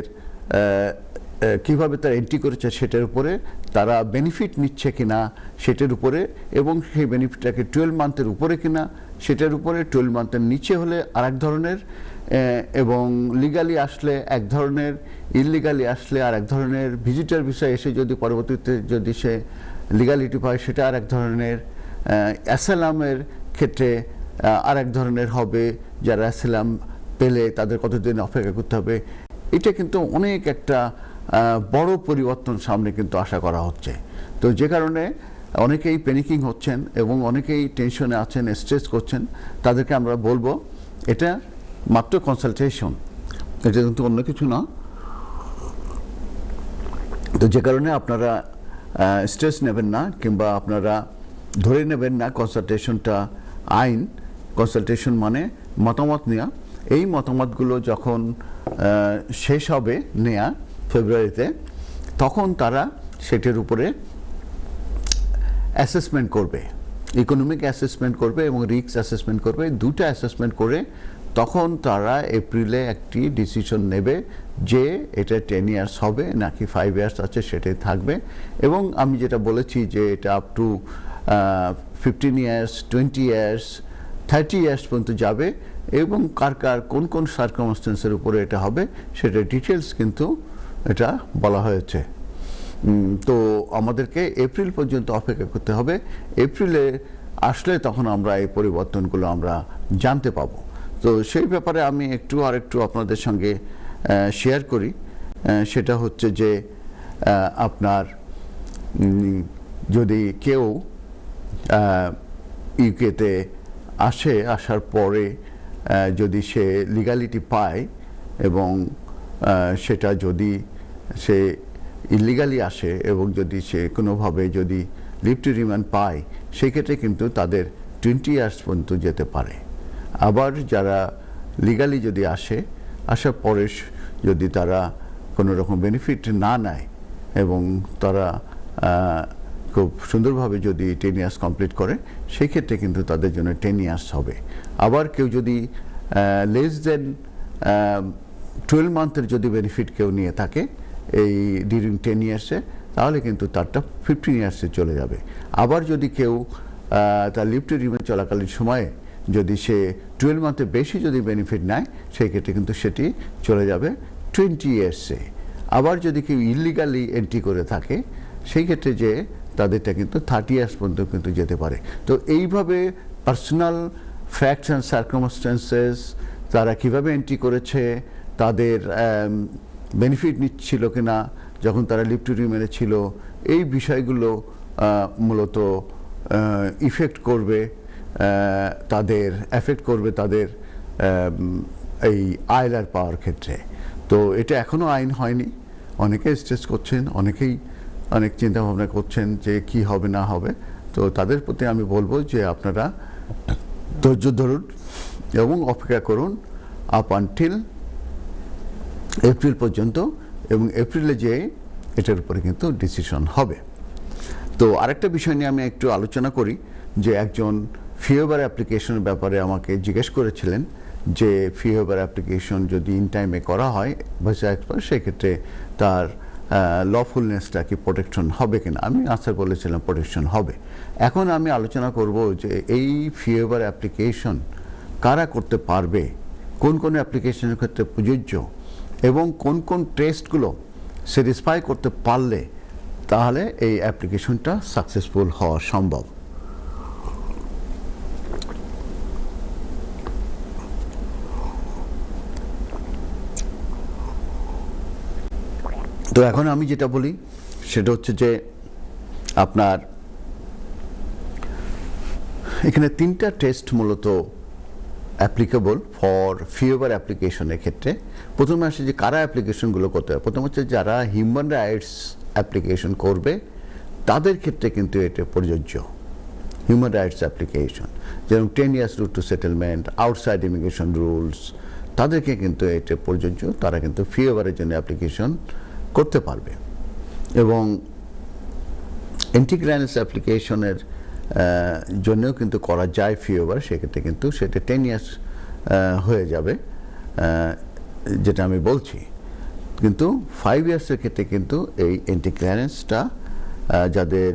কিভাবে তারা এন্ট্রি করেছে সেটার উপরে, তারা বেনিফিট নিচ্ছে কিনা সেটার উপরে, এবং সেই বেনিফিটটাকে 12 মান্থের উপরে কিনা সেটার উপরে, 12 মান্থের নিচে হলে আরেক ধরনের, এবং লিগালি আসলে এক ধরনের, ইললিগালি আসলে আর এক ধরনের, ভিজিটার ভিসা এসে যদি পরবর্তীতে যদি সে লিগালিটি পায় সেটা আর এক ধরনের, অ্যাসালামের ক্ষেত্রে আর এক ধরনের হবে, যারা অ্যাসালাম পেলে তাদের কতদিন অপেক্ষা করতে হবে। এটা কিন্তু অনেক একটা বড় পরিবর্তন সামনে কিন্তু আশা করা হচ্ছে। তো যে কারণে অনেকেই প্যানিকিং হচ্ছেন এবং অনেকেই টেনশনে আছেন, স্ট্রেস করছেন, তাদেরকে আমরা বলবো এটা মাত্র কনসালটেশন, এটা কিন্তু অন্য কিছু না। তো যে কারণে আপনারা স্ট্রেস নেবেন না, কিংবা আপনারা ধরে নেবেন না কনসালটেশনটা আইন। কনসালটেশন মানে মতামত নেওয়া। এই মতামতগুলো যখন শেষ হবে নেয়া ফেব্রুয়ারিতে, তখন তারা সেটার উপরে অ্যাসেসমেন্ট করবে, ইকোনমিক অ্যাসেসমেন্ট করবে এবং রিস্ক অ্যাসেসমেন্ট করবে। দুটো অ্যাসেসমেন্ট করে তখন তারা এপ্রিলে একটি ডিসিশন নেবে যে এটা 10 ইয়ার্স হবে নাকি 5 ইয়ার্স আছে সেটাই থাকবে। এবং আমি যেটা বলেছি যে এটা up to 15 years, 20 years, 30 years পর্যন্ত যাবে, এবং কার কোন সার্কামস্টেন্সের উপরে এটা হবে সেটা ডিটেলস কিন্তু এটা বলা হয়েছে। তো আমাদেরকে এপ্রিল পর্যন্ত অপেক্ষা করতে হবে। এপ্রিলে আসলে তখন আমরা এই পরিবর্তনগুলো আমরা জানতে পাবো। তো সেই ব্যাপারে আমি আরেকটু আপনাদের সঙ্গে শেয়ার করি। সেটা হচ্ছে যে আপনার যদি কেউ ইউকেতে আসার পরে যদি সে লিগ্যালিটি পায়, এবং সেটা যদি সে ইলিগালি আসে এবং যদি সে কোনোভাবে যদি লিভ টু রিমান্ড পায়, সেই ক্ষেত্রে কিন্তু তাদের 20 ইয়ার্স পর্যন্ত যেতে পারে। আবার যারা লিগালি যদি আসার পরে যদি তারা কোনো রকম বেনিফিট না নেয় এবং তারা খুব সুন্দরভাবে যদি 10 ইয়ার্স কমপ্লিট করে, সেই ক্ষেত্রে কিন্তু তাদের জন্য 10 ইয়ার্স হবে। আবার কেউ যদি লেস দেন 12 মান্থের যদি বেনিফিট কেউ নিয়ে থাকে এই ডিউরিং 10 ইয়ার্সে, তাহলে কিন্তু তারটা 15 ইয়ার্সে চলে যাবে। আবার যদি কেউ তার লিভ টু রিমান্ড চলাকালীন সময়ে যদি সে 12 মান্থের বেশি যদি বেনিফিট নেয়, সেই ক্ষেত্রে কিন্তু সেটি চলে যাবে 20 ইয়ার্সে। আবার যদি কেউ ইলিগালি এন্ট্রি করে থাকে, সেই ক্ষেত্রে যে তাদেরটা কিন্তু 30 ইয়ার্স পর্যন্ত কিন্তু যেতে পারে। তো এইভাবে পার্সোনাল ফ্যাক্টস অ্যান্ড সার্কামস্ট্যান্সেস, তারা কিভাবে এন্ট্রি করেছে, তাদের বেনিফিট নিচ্ছিল কিনা যখন তারা লিভ টু রিমান্ডে ছিল, এই বিষয়গুলো মূলত এফেক্ট করবে তাদের এই আইএলআর পাওয়ার ক্ষেত্রে। তো এটা এখনো আইন হয়নি। অনেকে স্ট্রেস করছেন, অনেক চিন্তা ভাবনা করছেন যে কি হবে না হবে। তো তাদের প্রতি আমি বলবো যে আপনারা ধৈর্য ধরুন এবং অপেক্ষা করুন আপ আনটিল এপ্রিল পর্যন্ত, এবং এপ্রিলে যে এটার উপরে কিন্তু ডিসিশন হবে। তো আরেকটা বিষয় নিয়ে আমি একটু আলোচনা করি, যে একজন ফি ওয়েভার অ্যাপ্লিকেশনের ব্যাপারে আমাকে জিজ্ঞেস করেছিলেন যে ফি ওয়েভার অ্যাপ্লিকেশন যদি ইন টাইমে করা হয় ভিসা এক্সপায়ার, সেক্ষেত্রে তার লফুলনেসটা কি প্রোটেকশন হবে কিনা। আমি আনসার বলেছিলাম প্রোটেকশন হবে। এখন আমি আলোচনা করব যে এই ফি ওয়েভার অ্যাপ্লিকেশন কারা করতে পারবে, কোন কোন অ্যাপ্লিকেশনের ক্ষেত্রে প্রযোজ্য এবং কোন কোন টেস্টগুলো স্যাটিসফাই করতে পারলে তাহলে এই অ্যাপ্লিকেশনটা সাকসেসফুল হওয়া সম্ভব। তো এখন আমি যেটা বলি সেটা হচ্ছে যে আপনার এখানে 3টা টেস্ট মূলত অ্যাপ্লিকেবল ফর ফি ওয়েভার অ্যাপ্লিকেশনের ক্ষেত্রে। প্রথমে আসে যে কারা অ্যাপ্লিকেশনগুলো করতে হবে। প্রথম হচ্ছে যারা হিউম্যান রাইটস অ্যাপ্লিকেশন করবে তাদের ক্ষেত্রে কিন্তু এটা প্রযোজ্য। হিউম্যান রাইটস অ্যাপ্লিকেশন যেমন 10 years route to settlement, outside immigration rules, তাদেরকে কিন্তু এটা প্রযোজ্য। তারা কিন্তু ফি ওয়েভারের জন্য অ্যাপ্লিকেশন করতে পারবে। এবং এন্টিগ্রান্স অ্যাপ্লিকেশনের জন্যও কিন্তু করা যায় ফি ওয়েভার, সেক্ষেত্রে কিন্তু সেটা 10 years হয়ে যাবে যেটা আমি বলছি। কিন্তু 5 yearsের ক্ষেত্রে কিন্তু এই এন্টি ক্লিয়ারেন্সটা যাদের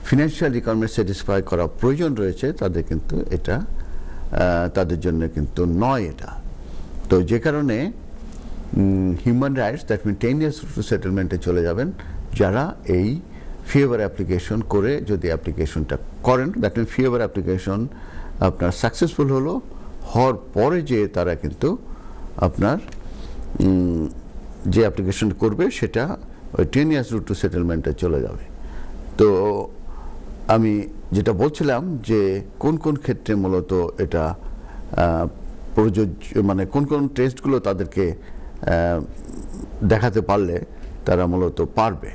ফিনান্সিয়াল রিকোয়ারমেন্ট স্যাটিসফাই করা প্রয়োজন রয়েছে তাদের কিন্তু এটা তাদের জন্য কিন্তু নয় এটা। তো যে কারণে human rights that mean 10 years সেটেলমেন্টে চলে যাবেন যারা এই ফি ওয়েভার অ্যাপ্লিকেশন করে যদি অ্যাপ্লিকেশনটা করেন, that mean fee waiver application আপনার সাকসেসফুল হওয়ার পরে যে তারা কিন্তু আপনার যে অ্যাপ্লিকেশন করবে সেটা ওই 10 years রুট টু সেটেলমেন্টে চলে যাবে। তো আমি যেটা বলছিলাম যে কোন কোন ক্ষেত্রে মূলত এটা প্রযোজ্য, মানে কোন কোন টেস্টগুলো তাদেরকে দেখাতে পারলে তারা মূলত পারবে।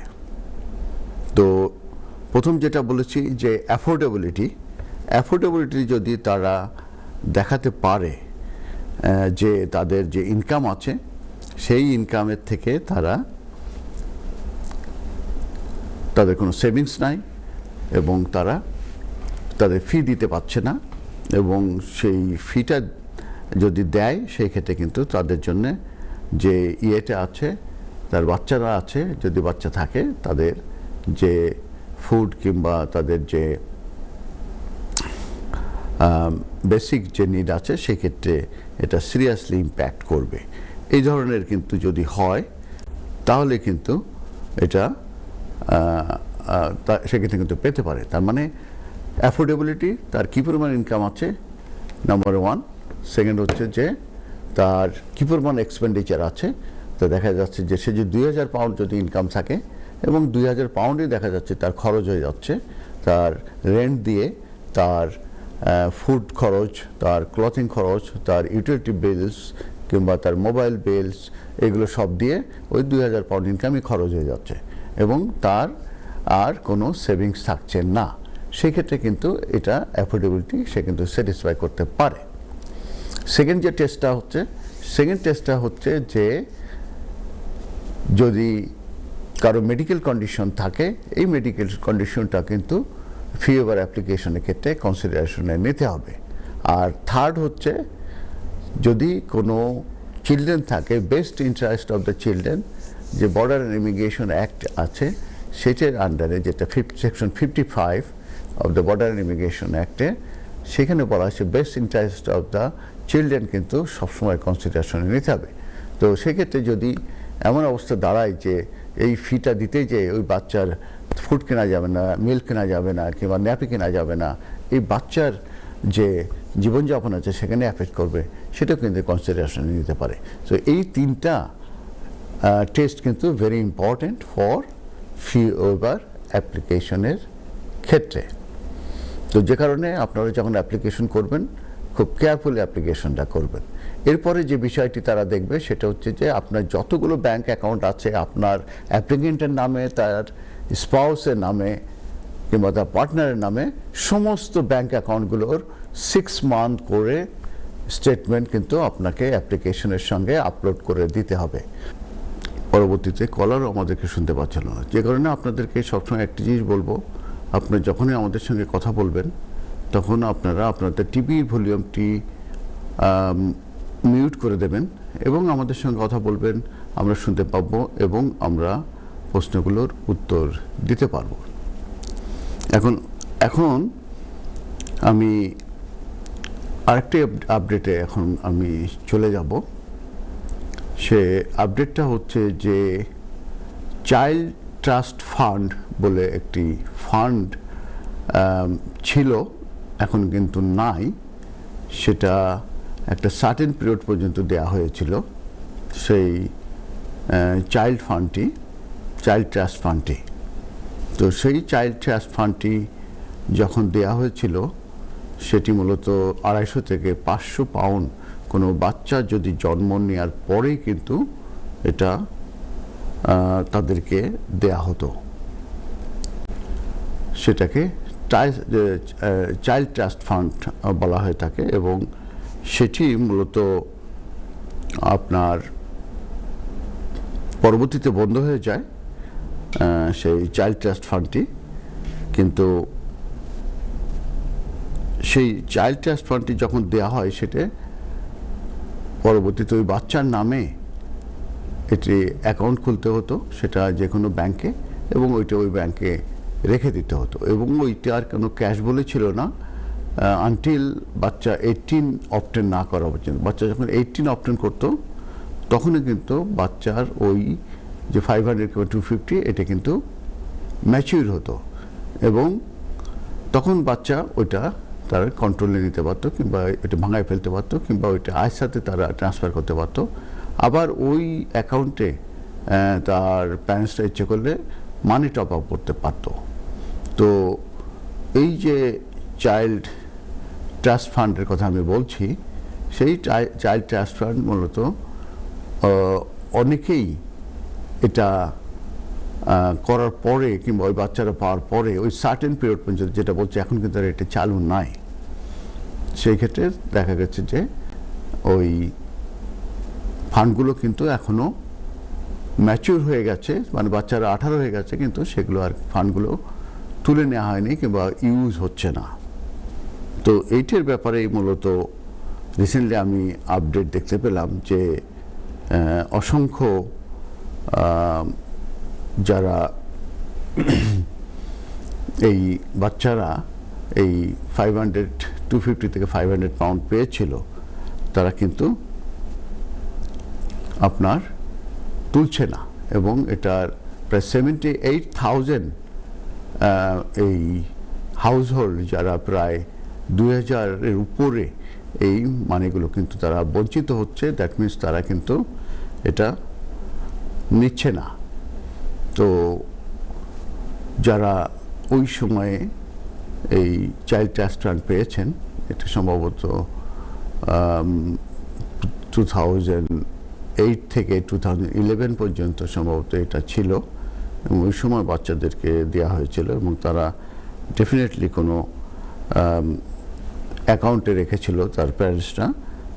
তো প্রথম যেটা বলেছি যে অ্যাফোর্ডেবিলিটি যদি তারা দেখাতে পারে যে তাদের যে ইনকাম আছে সেই ইনকামের থেকে তাদের কোনো সেভিংস নাই এবং তারা তাদের ফি দিতে পারছে না, এবং সেই ফিটা যদি দেয় সেই ক্ষেত্রে কিন্তু তাদের জন্য যে ইয়েটা আছে, তার বাচ্চারা আছে, যদি বাচ্চা থাকে তাদের যে ফুড কিংবা তাদের যে বেসিক যে নিড আছে সেক্ষেত্রে এটা সিরিয়াসলি ইম্প্যাক্ট করবে। এই ধরনের কিন্তু যদি হয় তাহলে কিন্তু এটা সেক্ষেত্রে কিন্তু পেতে পারে। তার মানে অ্যাফোর্ডেবিলিটি, তার কী পরিমাণ ইনকাম আছে নাম্বার 1, সেকেন্ড হচ্ছে যে তার কী পরিমাণ এক্সপেন্ডিচার আছে। তো দেখা যাচ্ছে যে সে যদি 2000 পাউন্ড যদি ইনকাম থাকে এবং 2000 পাউন্ডই দেখা যাচ্ছে তার খরচ হয়ে যাচ্ছে, তার রেন্ট দিয়ে, তার ফুড খরচ, তার ক্লথিং খরচ, তার ইউটিলিটি বিলস কিংবা তার মোবাইল বিলস, এগুলো সব দিয়ে ওই 2000 পাউন্ড ইনকামই খরচ হয়ে যাচ্ছে এবং তার আর কোনো সেভিংস থাকছে না, সেই ক্ষেত্রে কিন্তু এটা অ্যাফোর্ডেবিলিটি সে কিন্তু স্যাটিসফাই করতে পারে। সেকেন্ড টেস্টটা হচ্ছে যে যদি কারো মেডিকেল কন্ডিশন থাকে, এই মেডিকেল কন্ডিশনটা কিন্তু ফি ওয়েভার অ্যাপ্লিকেশনের ক্ষেত্রে কনসিডারেশনে নিতে হবে। আর থার্ড হচ্ছে যদি কোনো চিলড্রেন থাকে, best interest of the children, যে বর্ডার অ্যান্ড ইমিগ্রেশন অ্যাক্ট আছে সেটার আন্ডারে, যেটা section 55 of the border and immigration অ্যাক্টে, সেখানে বলা আছে best interest of the children কিন্তু সবসময় কনসিডারেশনে নিতে হবে। তো সেক্ষেত্রে যদি এমন অবস্থা দাঁড়ায় যে এই ফিটা দিতে যে ওই বাচ্চার ফুড কেনা যাবে না, মিল্ক কেনা যাবে না কিংবা ন্যাপি কেনা যাবে না, এই বাচ্চার যে জীবনযাপন আছে সেখানে অ্যাফেক্ট করবে, সেটাও কিন্তু কনসিডারেশনে নিতে পারে। তো এই 3টা টেস্ট কিন্তু very important for fee waiver অ্যাপ্লিকেশনের ক্ষেত্রে। তো যে কারণে আপনারা যখন অ্যাপ্লিকেশন করবেন খুব কেয়ারফুলি অ্যাপ্লিকেশনটা করবেন। এরপরে যে বিষয়টি তারা দেখবে সেটা হচ্ছে যে আপনার যতগুলো ব্যাংক অ্যাকাউন্ট আছে আপনার অ্যাপ্লিকেন্টের নামে, তার স্পাউসের নামে কিংবা তার পার্টনারের নামে, সমস্ত ব্যাংক অ্যাকাউন্টগুলোর 6 মান্থ করে স্টেটমেন্ট কিন্তু আপনাকে অ্যাপ্লিকেশনের সঙ্গে আপলোড করে দিতে হবে। পরবর্তীতে কলারও আমাদেরকে শুনতে পাচ্ছিল না, যে কারণে আপনাদেরকে সবসময় একটি জিনিস বলবো, আপনারা যখনই আমাদের সঙ্গে কথা বলবেন তখন আপনারা আপনাদের টিভির ভলিউমটি মিউট করে দেবেন এবং আমাদের সঙ্গে কথা বলবেন, আমরা শুনতে পাবো এবং আমরা প্রশ্নগুলোর উত্তর দিতে পারবো। এখন আমি আরেকটি আপডেটে এখন আমি চলে যাব। সে আপডেটটা হচ্ছে যে চাইল্ড ট্রাস্ট ফান্ড বলে একটি ফান্ড ছিল, এখন কিন্তু নাই। সেটা একটা সার্টেন পিরিয়ড পর্যন্ত দেওয়া হয়েছিল সেই চাইল্ড ট্রাস্ট ফান্ডটি। তো সেই চাইল্ড ট্রাস্ট ফান্ডটি যখন দেয়া হয়েছিল, সেটি মূলত 250 থেকে 500 পাউন্ড কোনো বাচ্চা যদি জন্ম নেওয়ার পরেই কিন্তু এটা তাদেরকে দেয়া হতো। সেটাকে চাইল্ড ট্রাস্ট ফান্ড বলা হয়ে থাকে এবং সেটি মূলত আপনার পরবর্তীতে বন্ধ হয়ে যায় সেই চাইল্ড ট্রাস্ট ফান্ডটি। কিন্তু সেই চাইল্ড ট্রাস্ট ফান্ডটি যখন দেয়া হয়, সেটা পরবর্তীতে ওই বাচ্চার নামে এটি অ্যাকাউন্ট খুলতে হতো, সেটা যে কোনো ব্যাংকে, এবং ওইটা ওই ব্যাংকে রেখে দিতে হতো। এবং ওইটা আর কোনো ক্যাশ বলে ছিল না আনটিল বাচ্চা 18 অবটেন না করা পর্যন্ত। বাচ্চা যখন 18 অবটেন করতো, তখনই কিন্তু বাচ্চার ওই যে 500 কিংবা 250 এটা কিন্তু ম্যাচিউর হতো, এবং তখন বাচ্চা ওইটা তারা কন্ট্রোলে নিতে পারতো, কিংবা এটা ভাঙায় ফেলতে পারতো, কিংবা ওইটা আয়ের সাথে তারা ট্রান্সফার করতে পারতো। আবার ওই অ্যাকাউন্টে তার প্যারেন্টসরা ইচ্ছে করলে মানি টপ আপ করতে পারতো। তো এই যে চাইল্ড ট্রাস্ট ফান্ডের কথা আমি বলছি, সেই চাইল্ড ট্রাস্ট ফান্ড মূলত অনেকেই এটা করার পরে, কিংবা ওই বাচ্চারা পাওয়ার পরে ওই সার্টেন পিরিয়ড পর্যন্ত, যেটা বলছে এখন কিন্তু আর এটা চালু নাই, সেই ক্ষেত্রে দেখা গেছে যে ওই ফান্ডগুলো কিন্তু এখনো ম্যাচিউর হয়ে গেছে, মানে বাচ্চারা 18 হয়ে গেছে, কিন্তু সেগুলো আর ফান্ডগুলো তুলে নেওয়া হয়নি কিংবা ইউজ হচ্ছে না। তো এইটার ব্যাপারে মূলত রিসেন্টলি আমি আপডেট দেখতে পেলাম যে অসংখ্য যারা এই বাচ্চারা এই 250 থেকে 500 পাউন্ড পেয়েছিল, তারা কিন্তু আপনার তুলছে না, এবং এটার প্রায় 78,000 এই হাউসহোল্ড যারা প্রায় 2000-এর উপরে এই মানিগুলো কিন্তু তারা বঞ্চিত হচ্ছে। দ্যাট মিনস তারা কিন্তু এটা নিচ্ছে না। তো যারা ওই সময়ে এই চাইল্ড ট্রাস্ট ফান্ড পেয়েছেন, এটা সম্ভবত 2008 থেকে 2011 পর্যন্ত সম্ভবত এটা ছিল, এবং ওই সময় বাচ্চাদেরকে দেওয়া হয়েছিল, এবং তারা ডেফিনেটলি কোনো অ্যাকাউন্টে রেখেছিল তার প্যারেন্টসরা,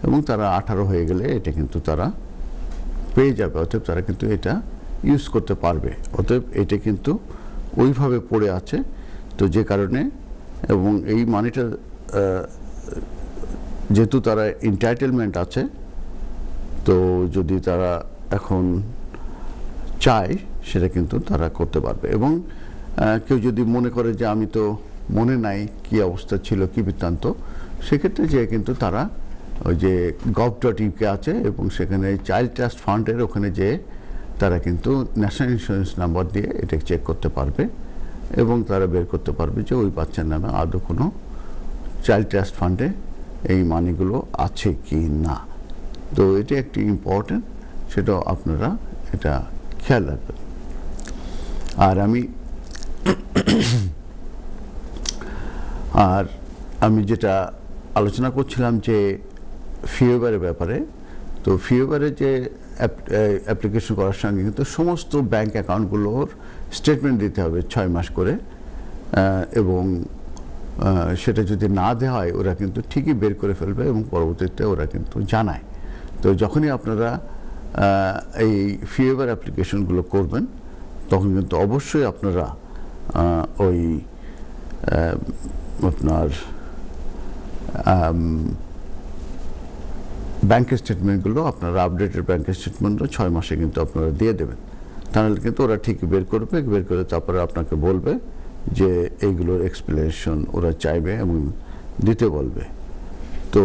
এবং তারা 18 হয়ে গেলে এটা কিন্তু তারা পেয়ে যাবে, অতএব তারা কিন্তু এটা ইউজ করতে পারবে। অতএব এটা কিন্তু ওইভাবে পড়ে আছে। তো যে কারণে, এবং এই মানিটা যেহেতু তারা এন্টাইটেলমেন্ট আছে, তো যদি তারা এখন চায় সেটা কিন্তু তারা করতে পারবে। এবং কেউ যদি মনে করে যে আমি তো মনে নাই কি অবস্থা ছিল, কি বৃত্তান্ত, সেক্ষেত্রে যে কিন্তু তারা ওই যে gov.uk আছে, এবং সেখানে চাইল্ড ট্রাস্ট ফান্ডের ওখানে যে তারা কিন্তু ন্যাশনাল ইন্স্যুরেন্স নাম্বার দিয়ে এটা চেক করতে পারবে, এবং তারা বের করতে পারবে যে ওই বাচ্চার নামে আদৌ কোনো চাইল্ড ট্রাস্ট ফান্ডে এই মানিগুলো আছে কি না। তো এটা একটি ইম্পর্টেন্ট, সেটাও আপনারা এটা খেয়াল রাখবেন। আর আমি যেটা আলোচনা করছিলাম যে ফিওবারের ব্যাপারে, তো ফিওবারের যে অ্যাপ্লিকেশন করার সঙ্গে কিন্তু সমস্ত ব্যাংক অ্যাকাউন্টগুলোর স্টেটমেন্ট দিতে হবে 6 মাস করে, এবং সেটা যদি না দেওয়া হয় ওরা কিন্তু ঠিকই বের করে ফেলবে, এবং পরবর্তীতে ওরা কিন্তু জানায়। তো যখনই আপনারা এই ফিওবার অ্যাপ্লিকেশনগুলো করবেন, তখন কিন্তু অবশ্যই আপনারা ওই আপনার ব্যাংকের স্টেটমেন্টগুলো, আপনারা আপডেটেড ব্যাংকের স্টেটমেন্টগুলো 6 মাসে কিন্তু আপনারা দিয়ে দেবেন। তাহলে কিন্তু ওরা ঠিক বের করবে, বের করে তারপরে আপনাকে বলবে যে এইগুলোর এক্সপ্লেনেশন ওরা চাইবে এবং দিতে বলবে। তো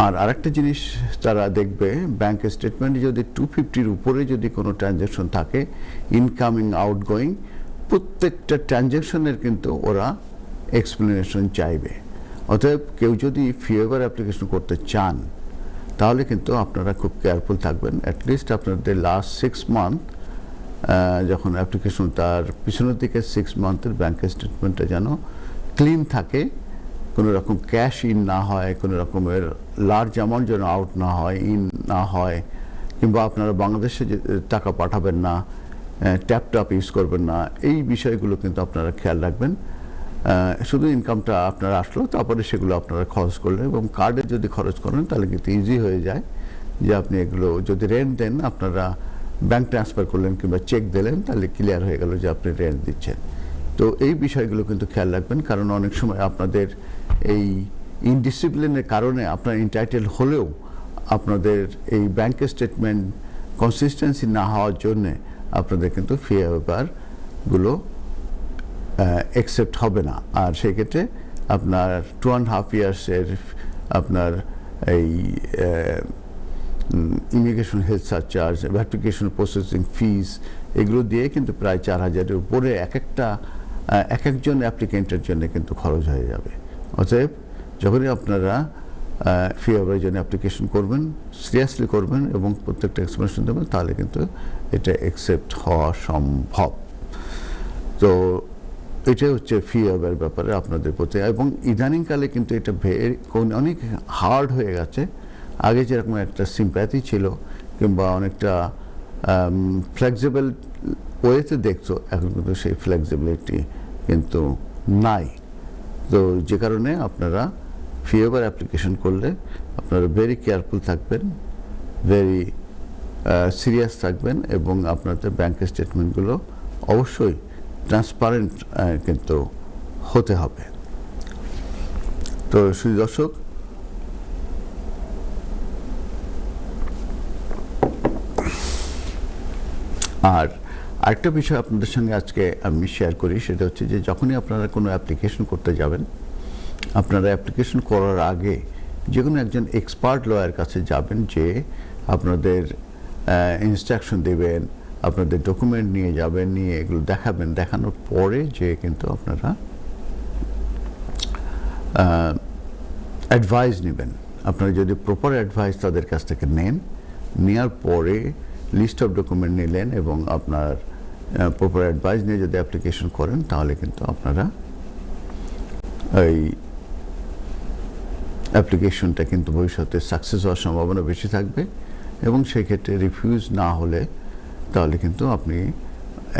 আর আরেকটা জিনিস তারা দেখবে, ব্যাংক স্টেটমেন্টে যদি 250-র উপরে যদি কোনো ট্রানজ্যাকশন থাকে, ইনকামিং আউটগোয়িং, প্রত্যেকটা ট্রানজ্যাকশনের কিন্তু ওরা এক্সপ্লেনেশন চাইবে। অতএব কেউ যদি ফি ওয়েভার অ্যাপ্লিকেশন করতে চান তাহলে কিন্তু আপনারা খুব কেয়ারফুল থাকবেন। অ্যাটলিস্ট আপনাদের লাস্ট 6 মান্থ যখন অ্যাপ্লিকেশন, তার পিছনের দিকে 6 মান্থের ব্যাংক স্টেটমেন্টটা যেন ক্লিন থাকে, কোনো রকম ক্যাশ ইন না হয়, কোনো রকমের লার্জ অ্যামাউন্ট যেন আউট না হয়, ইন না হয়, কিংবা আপনারা বাংলাদেশে যে টাকা পাঠাবেন না, ট্যাপ ইউজ করবেন না, এই বিষয়গুলো কিন্তু আপনারা খেয়াল রাখবেন। শুধু ইনকামটা আপনার আসলো, তারপরে সেগুলো আপনারা খরচ করলেন, এবং কার্ডে যদি খরচ করেন তাহলে কিন্তু ইজি হয়ে যায় যে আপনি এগুলো যদি রেন্ট দেন, আপনারা ব্যাংক ট্রান্সফার করলেন কিংবা চেক দিলেন, তাহলে ক্লিয়ার হয়ে গেল যে আপনি রেন্ট দিচ্ছেন। তো এই বিষয়গুলো কিন্তু খেয়াল রাখবেন, কারণ অনেক সময় আপনাদের এই ইনডিসিপ্লিনের কারণে আপনার ইন্টাইটেল হলেও আপনাদের এই ব্যাংক স্টেটমেন্ট কনসিস্টেন্সি না হওয়ার জন্যে আপনাদের কিন্তু ফি ওয়েভারগুলো অ্যাকসেপ্ট হবে না। আর সেই ক্ষেত্রে আপনার 2.5 ইয়ার্সের আপনার এই immigration health surcharge, application processing fees, এগুলো দিয়ে কিন্তু প্রায় 4,000-এর উপরে এক একজন অ্যাপ্লিকেন্টের জন্য কিন্তু খরচ হয়ে যাবে। অতএব যখনই আপনারা ফি ওয়েভারের জন্য অ্যাপ্লিকেশন করবেন, সিরিয়াসলি করবেন এবং প্রত্যেকটা এক্সপ্লেনেশন দেবেন, তাহলে কিন্তু এটা অ্যাকসেপ্ট হওয়া সম্ভব। তো এটাই হচ্ছে ফি ওয়েভারের ব্যাপারে আপনাদের প্রতি। এবং ইদানিংকালে কিন্তু এটা অনেক হার্ড হয়ে গেছে। আগে যেরকম একটা সিম্প্যাথি ছিল কিংবা অনেকটা ফ্লেক্সিবল ওয়েতে দেখতো, এখন কিন্তু সেই ফ্লেক্সিবিলিটি কিন্তু নাই। তো যে কারণে আপনারা ফি ওয়েভার অ্যাপ্লিকেশন করলে আপনারা ভেরি কেয়ারফুল থাকবেন, ভেরি সিরিয়াস থাকবেন, এবং আপনাদের ব্যাংক স্টেটমেন্টগুলো অবশ্যই ট্রান্সপারেন্ট কিন্তু হতে হবে। তো শুধু দর্শক, আর আরেকটা বিষয় আপনাদের সঙ্গে আজকে আমি শেয়ার করি, সেটা হচ্ছে যে যখনই আপনারা কোনো অ্যাপ্লিকেশন করতে যাবেন, আপনারা অ্যাপ্লিকেশন করার আগে যে কোনো একজন এক্সপার্ট লয়ার কাছে যাবেন, যে আপনাদের ইনস্ট্রাকশন দেবেন, আপনাদের ডকুমেন্ট নিয়ে যাবেন, নিয়ে এগুলো দেখাবেন, দেখানোর পরে যে কিন্তু আপনারা অ্যাডভাইস নেবেন। আপনারা যদি প্রপার অ্যাডভাইস তাদের কাছ থেকে নেন, নেওয়ার পরে লিস্ট অফ ডকুমেন্ট নিলেন এবং আপনার প্রপার অ্যাডভাইস নিয়ে যদি অ্যাপ্লিকেশন করেন, তাহলে কিন্তু আপনারা এই অ্যাপ্লিকেশনটা কিন্তু ভবিষ্যতে সাকসেস হওয়ার সম্ভাবনা বেশি থাকবে। এবং সেক্ষেত্রে রিফিউজ না হলে তাহলে কিন্তু আপনি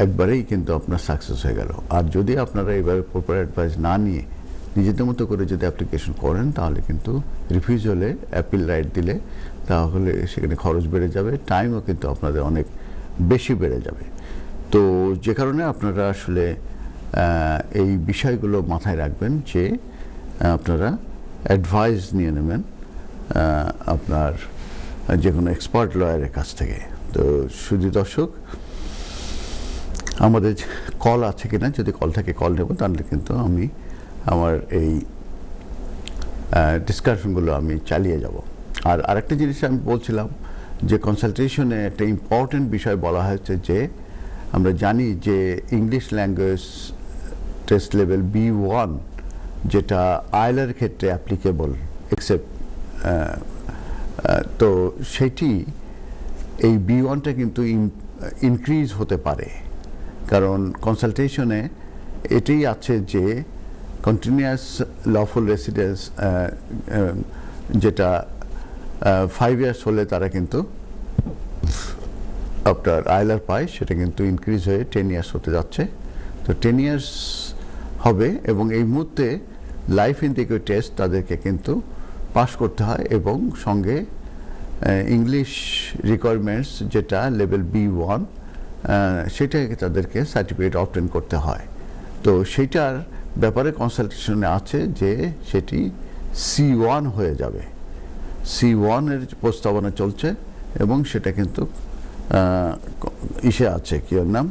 একবারেই কিন্তু আপনার সাকসেস হয়ে গেল। আর যদি আপনারা এবারে প্রপার অ্যাডভাইস না নিয়ে নিজেদের মতো করে যদি অ্যাপ্লিকেশন করেন, তাহলে কিন্তু রিফিউজ হলে, অ্যাপিল রাইট দিলে, তাহলে সেখানে খরচ বেড়ে যাবে, টাইমও কিন্তু আপনাদের অনেক বেশি বেড়ে যাবে। তো যে কারণে আপনারা আসলে এই বিষয়গুলো মাথায় রাখবেন, যে আপনারা অ্যাডভাইস নিয়ে নেবেন আপনার যে কোনো এক্সপার্ট লয়ারের কাছ থেকে। তো শুধু দর্শক, আমাদের কল আছে কিনা, যদি কল থাকে কল নেব, তাহলে কিন্তু আমি আমার এই ডিসকাশনগুলো আমি চালিয়ে যাব। আর আরেকটা জিনিস আমি বলছিলাম যে কনসালটেশনে একটা ইম্পর্টেন্ট বিষয় বলা হয়েছে, যে আমরা জানি যে English language test level B1 যেটা আইলার ক্ষেত্রে অ্যাপ্লিকেবল, এক্সেপ্ট তো সেটি এই B1টা কিন্তু ইনক্রিজ হতে পারে, কারণ কনসালটেশনে এটাই আছে যে কন্টিনিউয়াস লফুল রেসিডেন্স যেটা 5 ইয়ার্স হলে তারা কিন্তু আপনার আইলার পায়, সেটা কিন্তু ইনক্রিজ হয়ে 10 ইয়ার্স হতে যাচ্ছে। তো 10 ইয়ার্স হবে, এবং এই মুহূর্তে লাইফ ইন্টিগ্রিটি টেস্ট তাদেরকে কিন্তু পাস করতে হয়, এবং সঙ্গে ইংলিশ রিকোয়ারমেন্টস যেটা লেভেল B1 সেটাকে তাদেরকে সার্টিফিকেট অবটেন করতে হয়। তো সেইটার ব্যাপারে কনসালটেশনে আছে যে সেটি C1 হয়ে যাবে, C1 এর প্রস্তাবনা চলছে, এবং সেটা কিন্তু ইসে আছে, কি ওর নাম,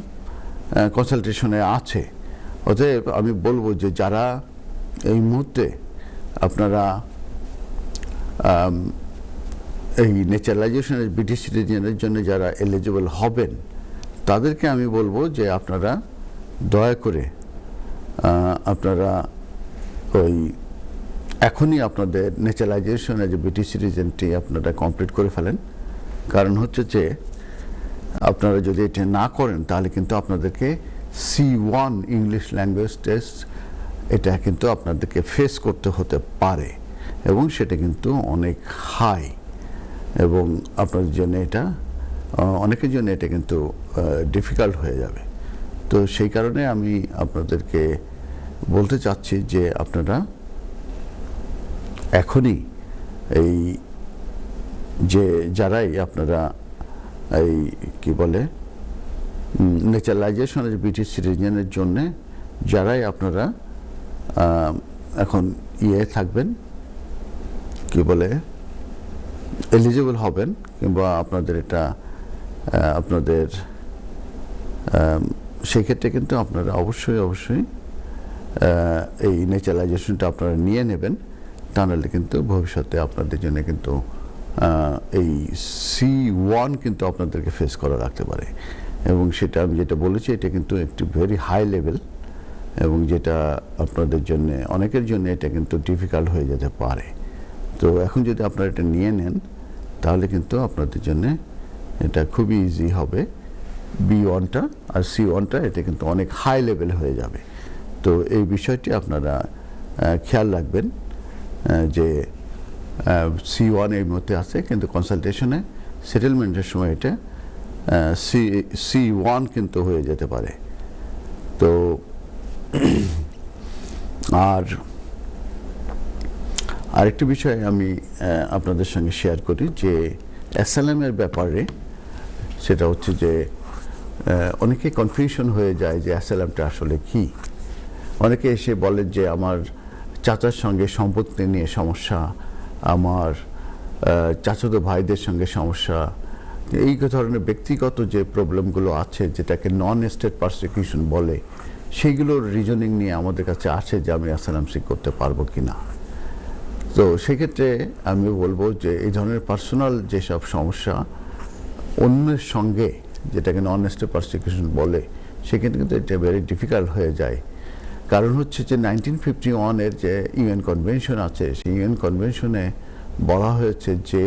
কনসালটেশনে আছে। অতএব আমি বলবো যে যারা এই মুহূর্তে আপনারা এই ন্যাচারালাইজেশনের ব্রিটিশ সিটিজেনের জন্য যারা এলিজিবল হবেন, তাদেরকে আমি বলবো যে আপনারা দয়া করে আপনারা ওই এখনই আপনাদের ন্যাচারালাইজেশনের যে ব্রিটিশ সিটিজেনটি আপনারা কমপ্লিট করে ফেলেন। কারণ হচ্ছে যে আপনারা যদি এটা না করেন তাহলে কিন্তু আপনাদেরকে C1 ইংলিশ ল্যাঙ্গুয়েজ টেস্ট এটা কিন্তু আপনাদেরকে ফেস করতে হতে পারে, এবং সেটা কিন্তু অনেক হাই, এবং আপনাদের জন্য এটা অনেকের জন্য এটা কিন্তু ডিফিকাল্ট হয়ে যাবে। তো সেই কারণে আমি আপনাদেরকে বলতে চাচ্ছি যে আপনারা এখনই এই যে যারাই আপনারা এই কি বলে ন্যাচারালাইজেশনের ব্রিটিশ সিটিজেনের জন্য যারাই আপনারা এখন থাকবেন, কি বলে এলিজিবল হবেন, কিংবা আপনাদের এটা আপনাদের সেই ক্ষেত্রে কিন্তু আপনারা অবশ্যই এই ন্যাচারালাইজেশনটা আপনারা নিয়ে নেবেন। তা নাহলে কিন্তু ভবিষ্যতে আপনাদের জন্য কিন্তু এই C1 কিন্তু আপনাদেরকে ফেস করা রাখতে পারে, এবং সেটা আমি যেটা বলেছি এটা কিন্তু একটি ভেরি হাই লেভেল, এবং যেটা আপনাদের জন্য অনেকের জন্য এটা কিন্তু ডিফিকাল্ট হয়ে যেতে পারে। তো এখন যদি আপনারা এটা নিয়ে নেন তাহলে কিন্তু আপনাদের জন্য এটা খুবই ইজি হবে। B1টা আর C1টা এটা কিন্তু অনেক হাই লেভেল হয়ে যাবে। তো এই বিষয়টি আপনারা খেয়াল রাখবেন যে C1 এই মধ্যে আছে, কিন্তু কনসালটেশনে সেটেলমেন্টের সময় এটা C1 কিন্তু হয়ে যেতে পারে। তো আরেকটি বিষয় আমি আপনাদের সঙ্গে শেয়ার করি যে অ্যাসাইলামের ব্যাপারে, সেটা হচ্ছে যে অনেকে কনফিউশন হয়ে যায় যে অ্যাসাইলামটা আসলে কি। অনেকে এসে বলেন যে আমার চাচার সঙ্গে সম্পত্তি নিয়ে সমস্যা, আমার চাচাতো ভাইদের সঙ্গে সমস্যা, এই ধরনের ব্যক্তিগত যে প্রবলেমগুলো আছে যেটাকে নন স্টেট পারসিকিউশন বলে, সেইগুলোর রিজনিং নিয়ে আমাদের কাছে আসে যে আমি অ্যাসাইলাম সিক করতে পারবো কিনা। তো সেক্ষেত্রে আমি বলবো যে এই ধরনের পার্সোনাল যেসব সমস্যা অন্যের সঙ্গে, যেটাকে নন স্টেট পারসিকিউশন বলে, সেক্ষেত্রে কিন্তু এটা ভেরি ডিফিকাল্ট হয়ে যায়। কারণ হচ্ছে যে 1951-এর যে ইউএন কনভেনশন আছে, সেই ইউএন কনভেনশনে বলা হয়েছে যে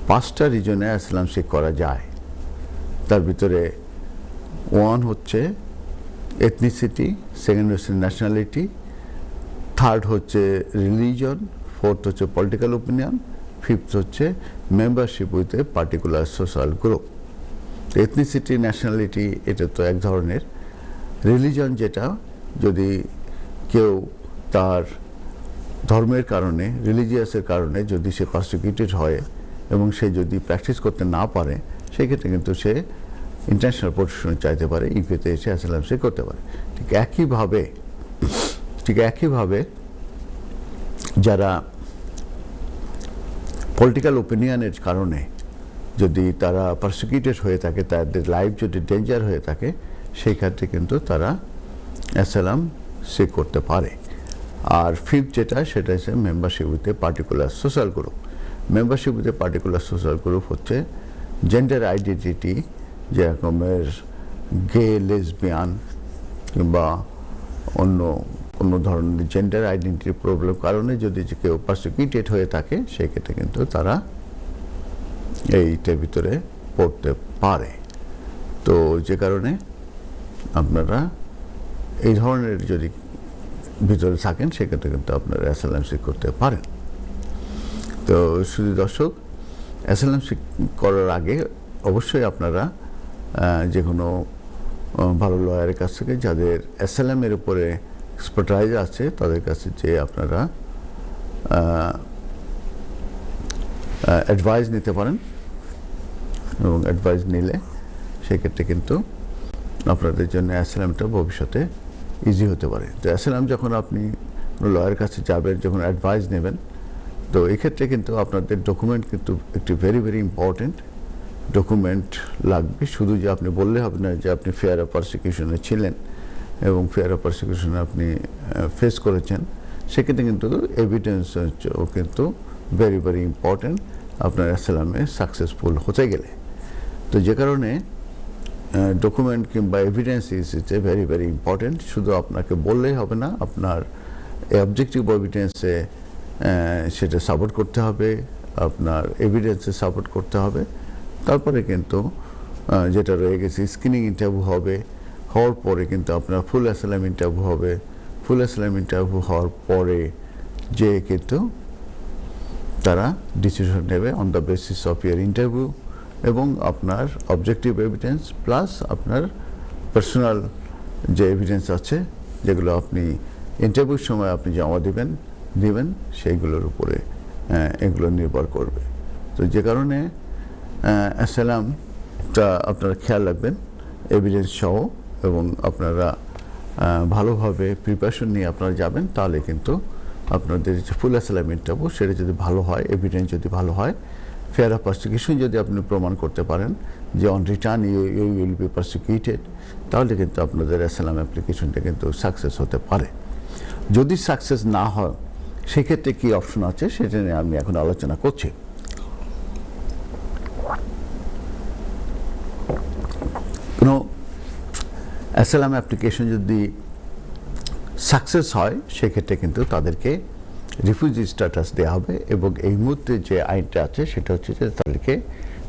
5টা রিজনে অ্যাসাইলাম সিক করা যায়। তার ভিতরে 1 হচ্ছে এথনিসিটি, সেকেন্ড হচ্ছে ন্যাশনালিটি, থার্ড হচ্ছে রিলিজন, ফোর্থ হচ্ছে পলিটিক্যাল ওপিনিয়ন, ফিফথ হচ্ছে membership with a particular social group. Ethnicity, nationality এটা তো এক ধরনের। রিলিজন যেটা, যদি কেউ তার ধর্মের কারণে, রিলিজিয়াসের কারণে যদি সে পারসিকিউটেড হয় এবং সে যদি প্র্যাকটিস করতে না পারে, সেক্ষেত্রে কিন্তু সে ইন্টারন্যাশনাল প্রোটেকশন চাইতে পারে, ইউকেতে এসে অ্যাসাইলাম সিক করতে পারে। ঠিক একইভাবে যারা পলিটিক্যাল ওপিনিয়নের কারণে যদি তারা পারসিকিউটেড হয়ে থাকে, তাদের লাইফ যদি ডেঞ্জার হয়ে থাকে, সেই ক্ষেত্রে কিন্তু তারা অ্যাসাইলাম সিক করতে পারে। আর ফিফথ যেটা, সেটা হচ্ছে membership with a particular social group. Membership with a particular social group হচ্ছে জেন্ডার আইডেন্টিটি, যেরকমের গে, লেসবিয়ান কিংবা অন্য ধরনের জেন্ডার আইডেন্টিটি প্রবলেম কারণে যদি কেউ পারসিকিউটেড হয়ে থাকে, সেক্ষেত্রে কিন্তু তারা এইটার ভিতরে পড়তে পারে। তো যে কারণে আপনারা এই ধরনের যদি ভিতরে থাকেন, সেক্ষেত্রে কিন্তু আপনারা অ্যাসাইলাম সিক করতে পারেন। তো শুধু দর্শক, অ্যাসাইলাম সিক করার আগে অবশ্যই আপনারা যে কোনো ভালো লয়ারের কাছ থেকে, যাদের অ্যাসাইলামের উপরে এক্সপার্টাইজ আছে, তাদের কাছে যে আপনারা অ্যাডভাইস নিতে পারেন, এবং অ্যাডভাইস নিলে সেক্ষেত্রে কিন্তু আপনাদের জন্য অ্যাসাইলামটা ভবিষ্যতে ইজি হতে পারে। তো অ্যাসাইলাম যখন আপনি লয়ারের কাছে যাবেন, যখন অ্যাডভাইস নেবেন, তো এক্ষেত্রে কিন্তু আপনাদের ডকুমেন্ট কিন্তু একটি ভেরি ভেরি ইম্পর্টেন্ট। ডকুমেন্ট লাগবে। শুধু যে আপনি বললে হবে না যে আপনি ফেয়ার অফ প্রসিকিউশনে ছিলেন এবং ফেয়ার অফ প্রসিকিউশনে আপনি ফেস করেছেন, সেক্ষেত্রে কিন্তু এভিডেন্স কিন্তু ভেরি ভেরি ইম্পর্টেন্ট আপনার অ্যাসাইলামে সাকসেসফুল হতে গেলে। তো যে কারণে ডকুমেন্ট কিংবা evidence is very very important. শুধু আপনাকে বললেই হবে না, আপনার অবজেক্টিভ এভিডেন্সে সেটা সাপোর্ট করতে হবে, আপনার এভিডেন্সে সাপোর্ট করতে হবে। তারপরে কিন্তু যেটা রয়ে গেছে স্ক্রিনিং ইন্টারভিউ হবে, হওয়ার পরে কিন্তু আপনার ফুল অ্যাসাইলাম ইন্টারভিউ হবে। ফুল অ্যাসাইলাম ইন্টারভিউ হওয়ার পরে যে কিন্তু তারা ডিসিশন নেবে on the basis of year interview এবং আপনার অবজেক্টিভ এভিডেন্স প্লাস আপনার পার্সোনাল যে এভিডেন্স আছে, যেগুলো আপনি ইন্টারভিউর সময় আপনি জমা দিবেন সেইগুলোর উপরে এগুলো নির্ভর করবে। তো যে কারণে অ্যাসাইলামটা আপনারা খেয়াল রাখবেন এভিডেন্স সহ, এবং আপনারা ভালোভাবে প্রিপারেশন নিয়ে আপনারা যাবেন, তাহলে কিন্তু আপনাদের যে ফুল অ্যাসাইলাম ইন্টারভিউ সেটা যদি ভালো হয়, এভিডেন্স যদি ভালো হয়, ফেয়ার অফ প্রসিকিউশন যদি আপনি প্রমাণ করতে পারেন যে on return you will be prosecuted, তাহলে কিন্তু আপনাদের অ্যাসাইলাম অ্যাপ্লিকেশনটা কিন্তু সাকসেস হতে পারে। যদি সাকসেস না হয় সেক্ষেত্রে কী অপশন আছে সেটা নিয়ে আমি এখন আলোচনা করছি। কোনো অ্যাসাইলাম অ্যাপ্লিকেশন যদি সাকসেস হয় সেক্ষেত্রে কিন্তু তাদেরকে রিফিউজি স্ট্যাটাস দেওয়া হবে, এবং এই মুহূর্তে যে আইনটা আছে সেটা হচ্ছে যে তাদেরকে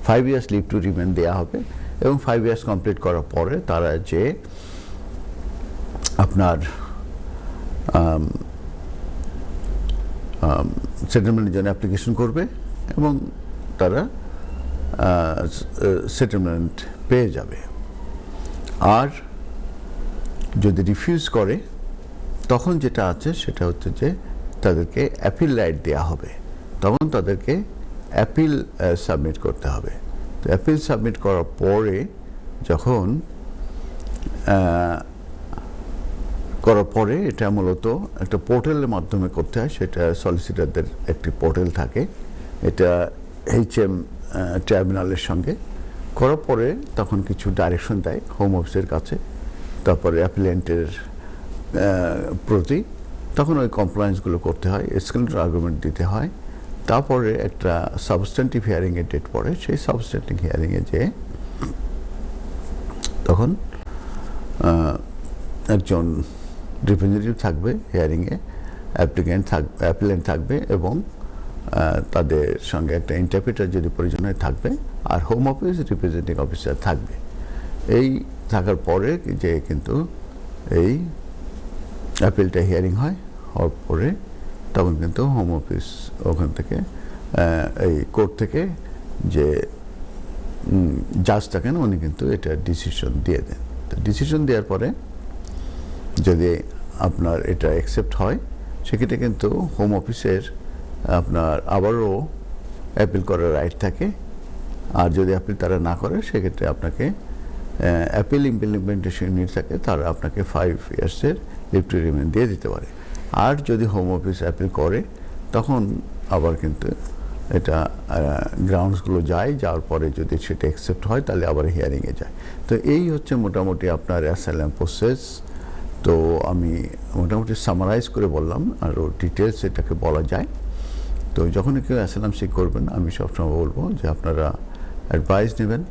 5 ইয়ার্স লিভ টু রিমেন দেওয়া হবে, এবং 5 ইয়ার্স কমপ্লিট করার পরে তারা যে আপনার সেটেলমেন্টের জন্য অ্যাপ্লিকেশন করবে এবং তারা সেটেলমেন্ট পেয়ে যাবে। আর যদি রিফিউজ করে তখন যেটা আছে সেটা হচ্ছে যে তাদেরকে অ্যাপিল রাইট দেওয়া হবে, তখন তাদেরকে অ্যাপিল সাবমিট করতে হবে। তো অ্যাপিল সাবমিট করার পরে যখন এটা মূলত একটা পোর্টালের মাধ্যমে করতে হয়, সেটা সলিসিটারদের একটি পোর্টাল থাকে, এটা HM ট্রাইব্যুনালের সঙ্গে করার পরে তখন কিছু ডাইরেকশন দেয় হোম অফিসের কাছে, তারপরে অ্যাপিলেন্টের প্রতি, তখন ওই কমপ্লায়েন্সগুলো করতে হয়, এক্সক্লেমেটরি আর্গুমেন্ট দিতে হয়, তারপরে একটা সাবস্ট্যান্টিভ হিয়ারিংয়ের ডেট পড়ে, সেই সাবস্ট্যান্টিভ হিয়ারিংয়ে যে তখন একজন রিপ্রেজেন্টেটিভ থাকবে হিয়ারিংয়ে, অ্যাপিলেন্ট থাকবে এবং তাদের সঙ্গে একটা ইন্টারপ্রিটার যদি প্রয়োজন হয় থাকবে, আর হোম অফিস রিপ্রেজেন্টেটিভ অফিসার থাকবে। এই থাকার পরে যে কিন্তু এই অ্যাপিলটা হিয়ারিং হওয়ার পরে তখন কিন্তু হোম অফিস ওখান থেকে এই কোর্ট থেকে যে জাজ থাকেন উনি কিন্তু এটা ডিসিশন দিয়ে দেন। তো ডিসিশন দেওয়ার পরে যদি আপনার এটা অ্যাকসেপ্ট হয় সেক্ষেত্রে কিন্তু হোম অফিসের আপনার আবারও অ্যাপিল করার রাইট থাকে, আর যদি অ্যাপিল তারা না করে সেক্ষেত্রে আপনাকে অ্যাপিল ইমপ্লিমেন্টেশন ইউনিট থাকে, তারা আপনাকে 5 ইয়ার্সের লিভ টু রিমেন দিয়ে দিতে পারে। আর যদি হোম অফিস অ্যাপিল করে তখন আবার কিন্তু এটা গ্রাউন্ডসগুলো যাওয়ার পরে যদি সেটা অ্যাকসেপ্ট হয় তাহলে আবার হিয়ারিংয়ে যায়। তো এই হচ্ছে মোটামুটি আপনার অ্যাসাইলাম প্রসেস। তো আমি মোটামুটি সামারাইজ করে বললাম, আরও ডিটেলস এটাকে বলা যায়। তো যখনই কেউ অ্যাসাইলাম সিক করবেন আমি সবসময় বলবো যে আপনারা অ্যাডভাইস নেবেন,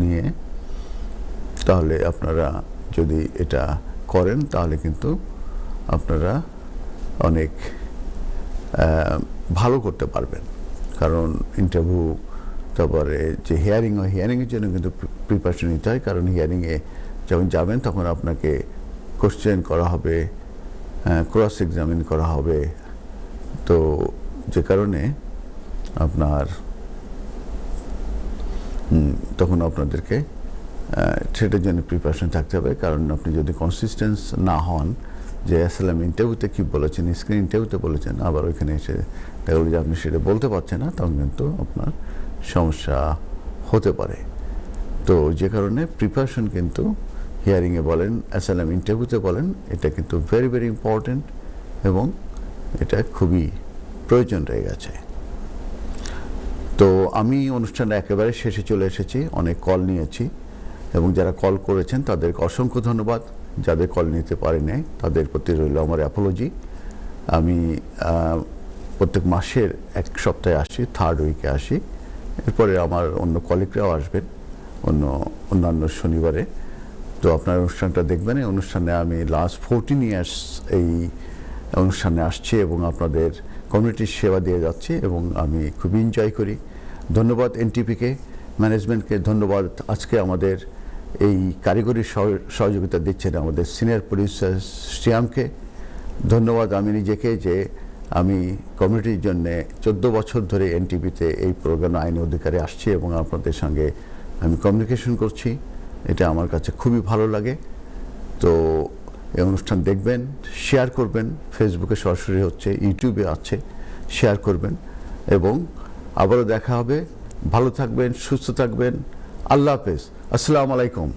নিয়ে তাহলে আপনারা যদি এটা করেন তাহলে কিন্তু আপনারা অনেক ভালো করতে পারবেন। কারণ ইন্টারভিউ, তারপরে যে হিয়ারিংয়ের জন্য কিন্তু প্রিপারেশন নিতে হয়, কারণ হিয়ারিংয়ে যখন যাবেন তখন আপনাকে কোশ্চেন করা হবে, ক্রস এক্সামিন করা হবে। তো যে কারণে আপনার তখন আপনাদেরকে সেটার জন্য প্রিপারেশন থাকতে হবে। কারণ আপনি যদি কনসিস্টেন্স না হন যে অ্যাসাইলাম ইন্টারভিউতে কী বলেছেন, স্ক্রিন ইন্টারভিউতে বলেছেন, আবার ওইখানে এসে দেখা গেল যে আপনি সেটা বলতে পারছেন না, তখন কিন্তু আপনার সমস্যা হতে পারে। তো যে কারণে প্রিপারেশন কিন্তু হিয়ারিংয়ে বলেন, অ্যাসাইলাম ইন্টারভিউতে বলেন, এটা কিন্তু ভেরি ভেরি ইম্পর্টেন্ট এবং এটা খুবই প্রয়োজন রয়ে গেছে। তো আমি অনুষ্ঠানে একেবারে শেষে চলে এসেছি, অনেক কল নিয়েছি এবং যারা কল করেছেন তাদেরকে অসংখ্য ধন্যবাদ। যাদের কল নিতে পারি নাই তাদের প্রতি রইল আমার অ্যাপোলজি। আমি প্রত্যেক মাসের এক সপ্তাহে আসি, থার্ড উইকে আসি। এরপরে আমার অন্য কলিগরাও আসবেন অন্যান্য শনিবারে। তো আপনার অনুষ্ঠানটা দেখবেন। এই অনুষ্ঠানে আমি লাস্ট 14 ইয়ার্স এই অনুষ্ঠানে আসছি এবং আপনাদের কমিউনিটির সেবা দিয়ে যাচ্ছি এবং আমি খুবই এনজয় করি। ধন্যবাদ এনটিপিকে, ম্যানেজমেন্টকে ধন্যবাদ। আজকে আমাদের এই কারিগরি সহযোগিতা দিচ্ছেন আমাদের সিনিয়র প্রডিউসার শ্রিয়ামকে ধন্যবাদ। আমি নিজেকে যে আমি কমিউনিটির জন্য 14 বছর ধরে এনটিভিতে এই প্রোগ্রাম আইনি অধিকারে আসছি এবং আপনাদের সঙ্গে আমি কমিউনিকেশন করছি, এটা আমার কাছে খুবই ভালো লাগে। তো এই অনুষ্ঠান দেখবেন, শেয়ার করবেন, ফেসবুকে সরাসরি হচ্ছে, ইউটিউবে আছে, শেয়ার করবেন এবং আবারও দেখা হবে। ভালো থাকবেন, সুস্থ থাকবেন। আল্লাহ হাফেজ, আসসালামু আলাইকুম।